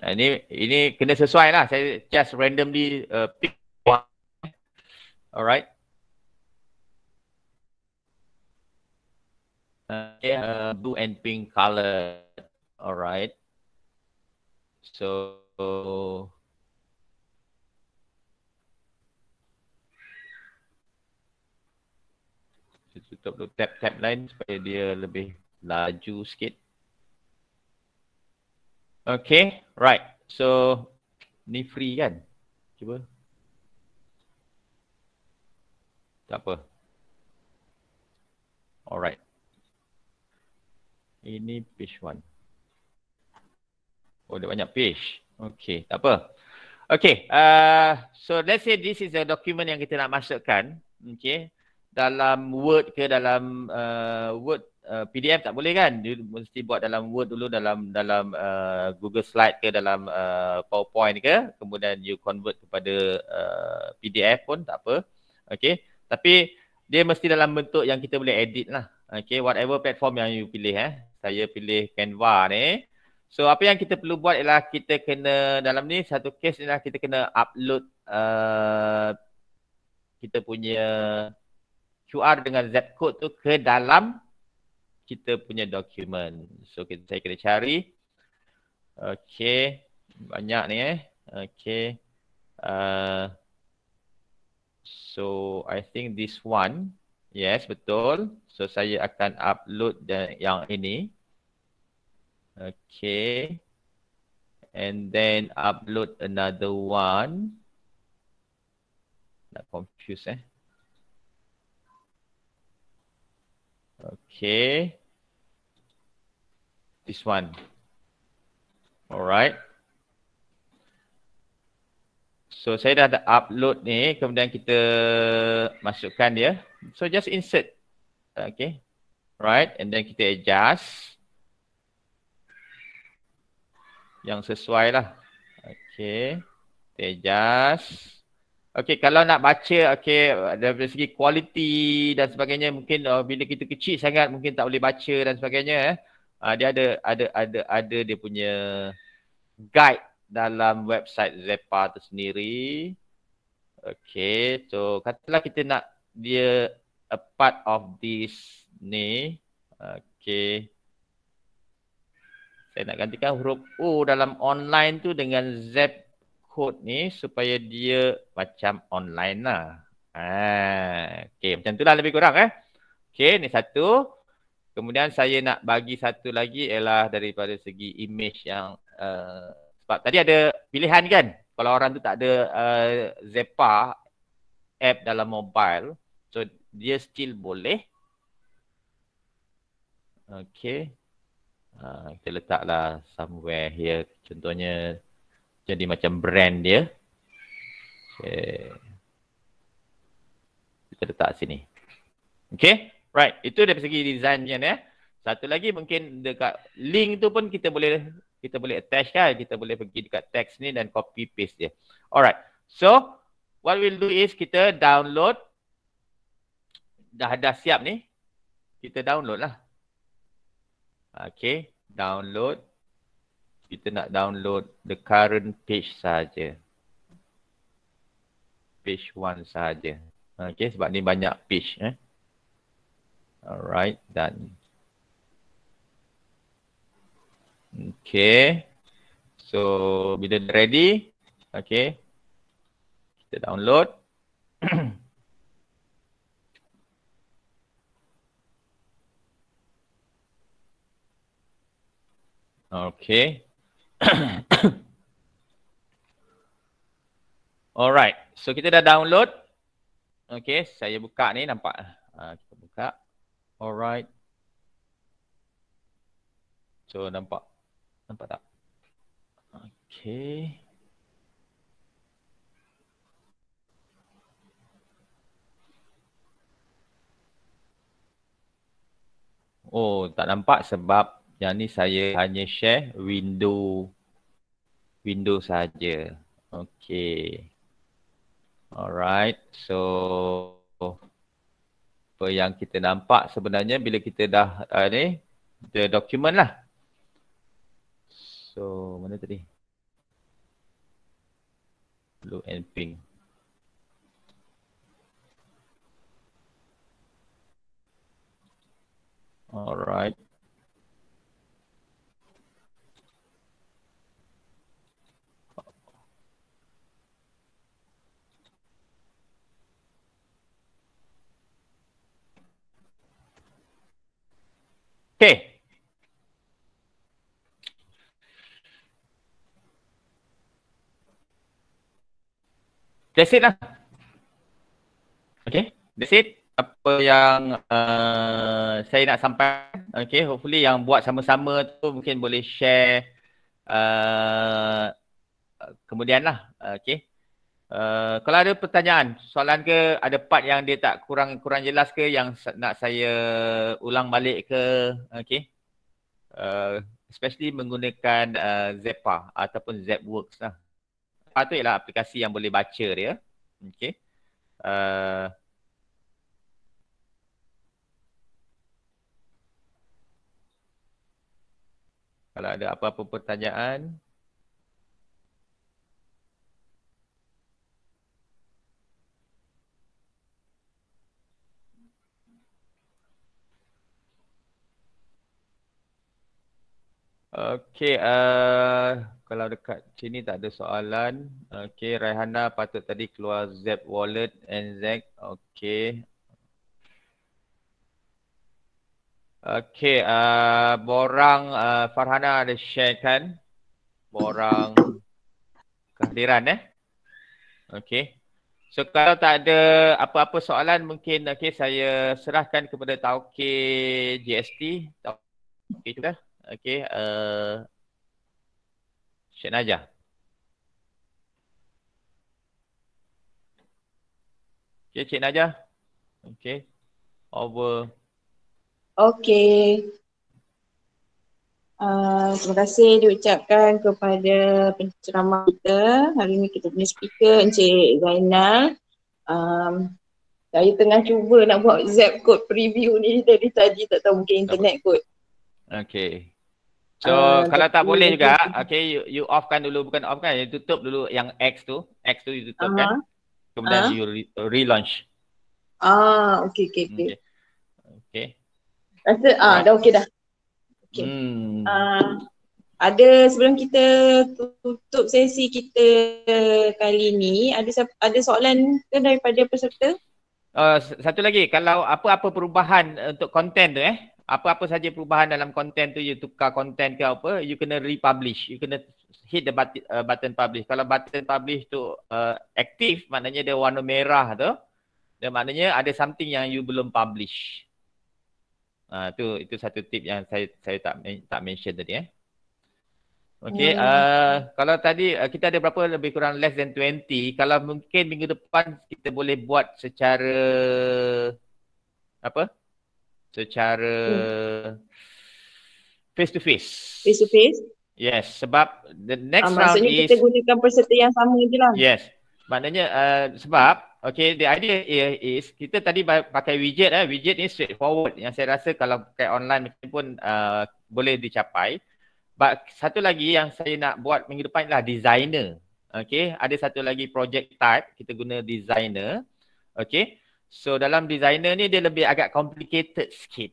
ini kena sesuai lah. Saya just randomly pick one. Alright. Okay, blue and pink color. Alright. So tutup dulu tab lain supaya dia lebih laju sikit. Okay, right. So ni free kan? Cuba. Tak apa. Alright. Ini page 1. Oh, dia banyak page. Okay, tak apa. Okay, so let's say this is a document yang kita nak masukkan. Okay, dalam Word ke dalam Word, PDF tak boleh kan? Dia mesti buat dalam Word dulu, dalam Google Slide ke, dalam PowerPoint ke. Kemudian you convert kepada PDF pun tak apa. Okay, tapi dia mesti dalam bentuk yang kita boleh edit lah. Okay, whatever platform yang you pilih. Saya pilih Canva ni. So apa yang kita perlu buat ialah kita kena, dalam ni satu case ialah kita kena upload kita punya QR dengan Z code tu ke dalam kita punya dokumen. So saya kena cari. Okay, banyak ni Okay. So I think this one. Yes, betul. So saya akan upload yang ini. Okay. And then upload another one. Not confused Okay. This one. Alright. So saya dah ada upload ni, kemudian kita masukkan dia. So just insert. Okay. Right, and then kita adjust yang sesuai lah. Okay, kita adjust. Okay, kalau nak baca, okay, dari segi kualiti dan sebagainya, mungkin bila kita kecil sangat mungkin tak boleh baca dan sebagainya. Dia ada dia punya guide dalam website Zepa tu sendiri. Okay, so katalah kita nak dia a part of this ni. Okay. Saya nak gantikan huruf O dalam online tu dengan Z code ni supaya dia macam online lah. Okay, macam tu lah lebih kurang Okay, ni satu. Kemudian saya nak bagi satu lagi ialah daripada segi image yang sebab tadi ada pilihan kan. Kalau orang tu tak ada Zepa app dalam mobile, so dia still boleh. Okay. Kita letaklah somewhere here. Contohnya jadi macam brand dia. Okay. Kita letak sini. Okay. Right. Itu dari segi desainnya ya. Satu lagi mungkin dekat link tu pun kita boleh attach kan. Kita boleh pergi dekat teks ni dan copy paste dia. Alright. So, what we'll do is kita download. Dah siap ni. Kita download lah. Okay. Download. Kita nak download the current page saja. Page 1 saja. Okay. Sebab ni banyak page. Alright. Done. Okay. So, bila dah ready. Okay. Kita download. Okay. Alright. So, kita dah download. Okay. Saya buka ni. Nampak? Kita buka. Alright. So, nampak? Nampak tak? Okay. Oh, tak nampak sebab yang ni saya hanya share window saja. Okay. Alright. So, apa yang kita nampak sebenarnya bila kita dah ni, the document lah. So, mana tadi? Blue and pink. Alright. Okay. That's it lah. Okay. That's it. Apa yang saya nak sampaikan. Okay. Hopefully yang buat sama-sama tu mungkin boleh share kemudian lah. Okay. Kalau ada pertanyaan, soalan ke, ada part yang dia tak kurang jelas ke yang nak saya ulang balik ke. Okay. Especially menggunakan Zepa ataupun Zepworks lah. Itu ialah aplikasi yang boleh baca dia. Okay. Kalau ada apa-apa pertanyaan. Okay, kalau dekat sini tak ada soalan. Okay, Raihana patut tadi keluar Zep Wallet and Zack. Okay. Okay, borang Farhana ada share kan borang kehadiran Okay. So kalau tak ada apa-apa soalan mungkin okay, saya serahkan kepada Tauke GST. Tauke juga. Okay, Syed Najah. Okay, Cik Najah. Okay, over. Okay. Terima kasih diucapkan kepada penceramah kita. Hari ini kita punya speaker Encik Zainal. Saya tengah cuba nak buat Zep code preview ni dari tadi, tak tahu mungkin internet kot. Okay. So kalau tak boleh juga, okay, you off kan dulu, bukan off kan, you tutup dulu yang X tu you tutup kan. Kemudian you relaunch. Okay. Rasa dah okey dah. Okay. Ada sebelum kita tutup sesi kita kali ni, ada soalan ke daripada peserta? Satu lagi, kalau apa-apa perubahan untuk konten tu apa-apa saja perubahan dalam konten tu, you tukar konten ke apa, you kena republish. You kena hit the button publish. Kalau button publish tu aktif, maknanya dia warna merah tu, dan maknanya ada something yang you belum publish. Itu satu tip yang saya tak mention tadi Okay, kalau tadi kita ada berapa, lebih kurang less than 20. Kalau mungkin minggu depan kita boleh buat secara apa? Secara face to face. Face to face? Yes, sebab the next round Maksudnya is kita gunakan peserta yang sama je lah. yes. Maknanya sebab okay, the idea is kita tadi pakai widget widget ni straightforward. Yang saya rasa kalau pakai online pun boleh dicapai. But satu lagi yang saya nak buat minggu depan adalah designer. Okay, ada satu lagi project type, kita guna designer. Okay, so dalam designer ni dia lebih agak complicated sikit.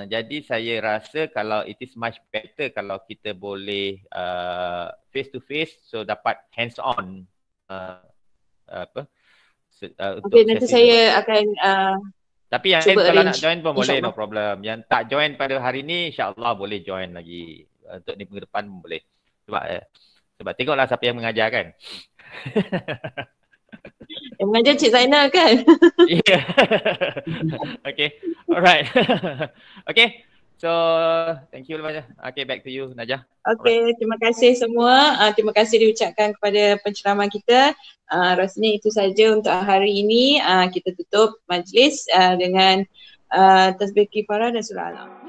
Jadi saya rasa kalau it is much better kalau kita boleh face to face, so dapat hands on. Okay, nanti saya akan tapi yang lain kalau nak join pun boleh, no problem. Yang tak join pada hari ni, insyaAllah boleh join lagi. Untuk ni minggu depan pun boleh. Sebab tengoklah siapa yang mengajar kan. Yang mengajar Cik Zainal kan? Yeah. Okay, alright. Okay, so thank you banyak. Okay, back to you Najah. Okay, terima kasih semua. Terima kasih diucapkan kepada penceramah kita. Rasanya itu saja untuk hari ini. Kita tutup majlis dengan tasbih kifarah dan surah Al-Alaq.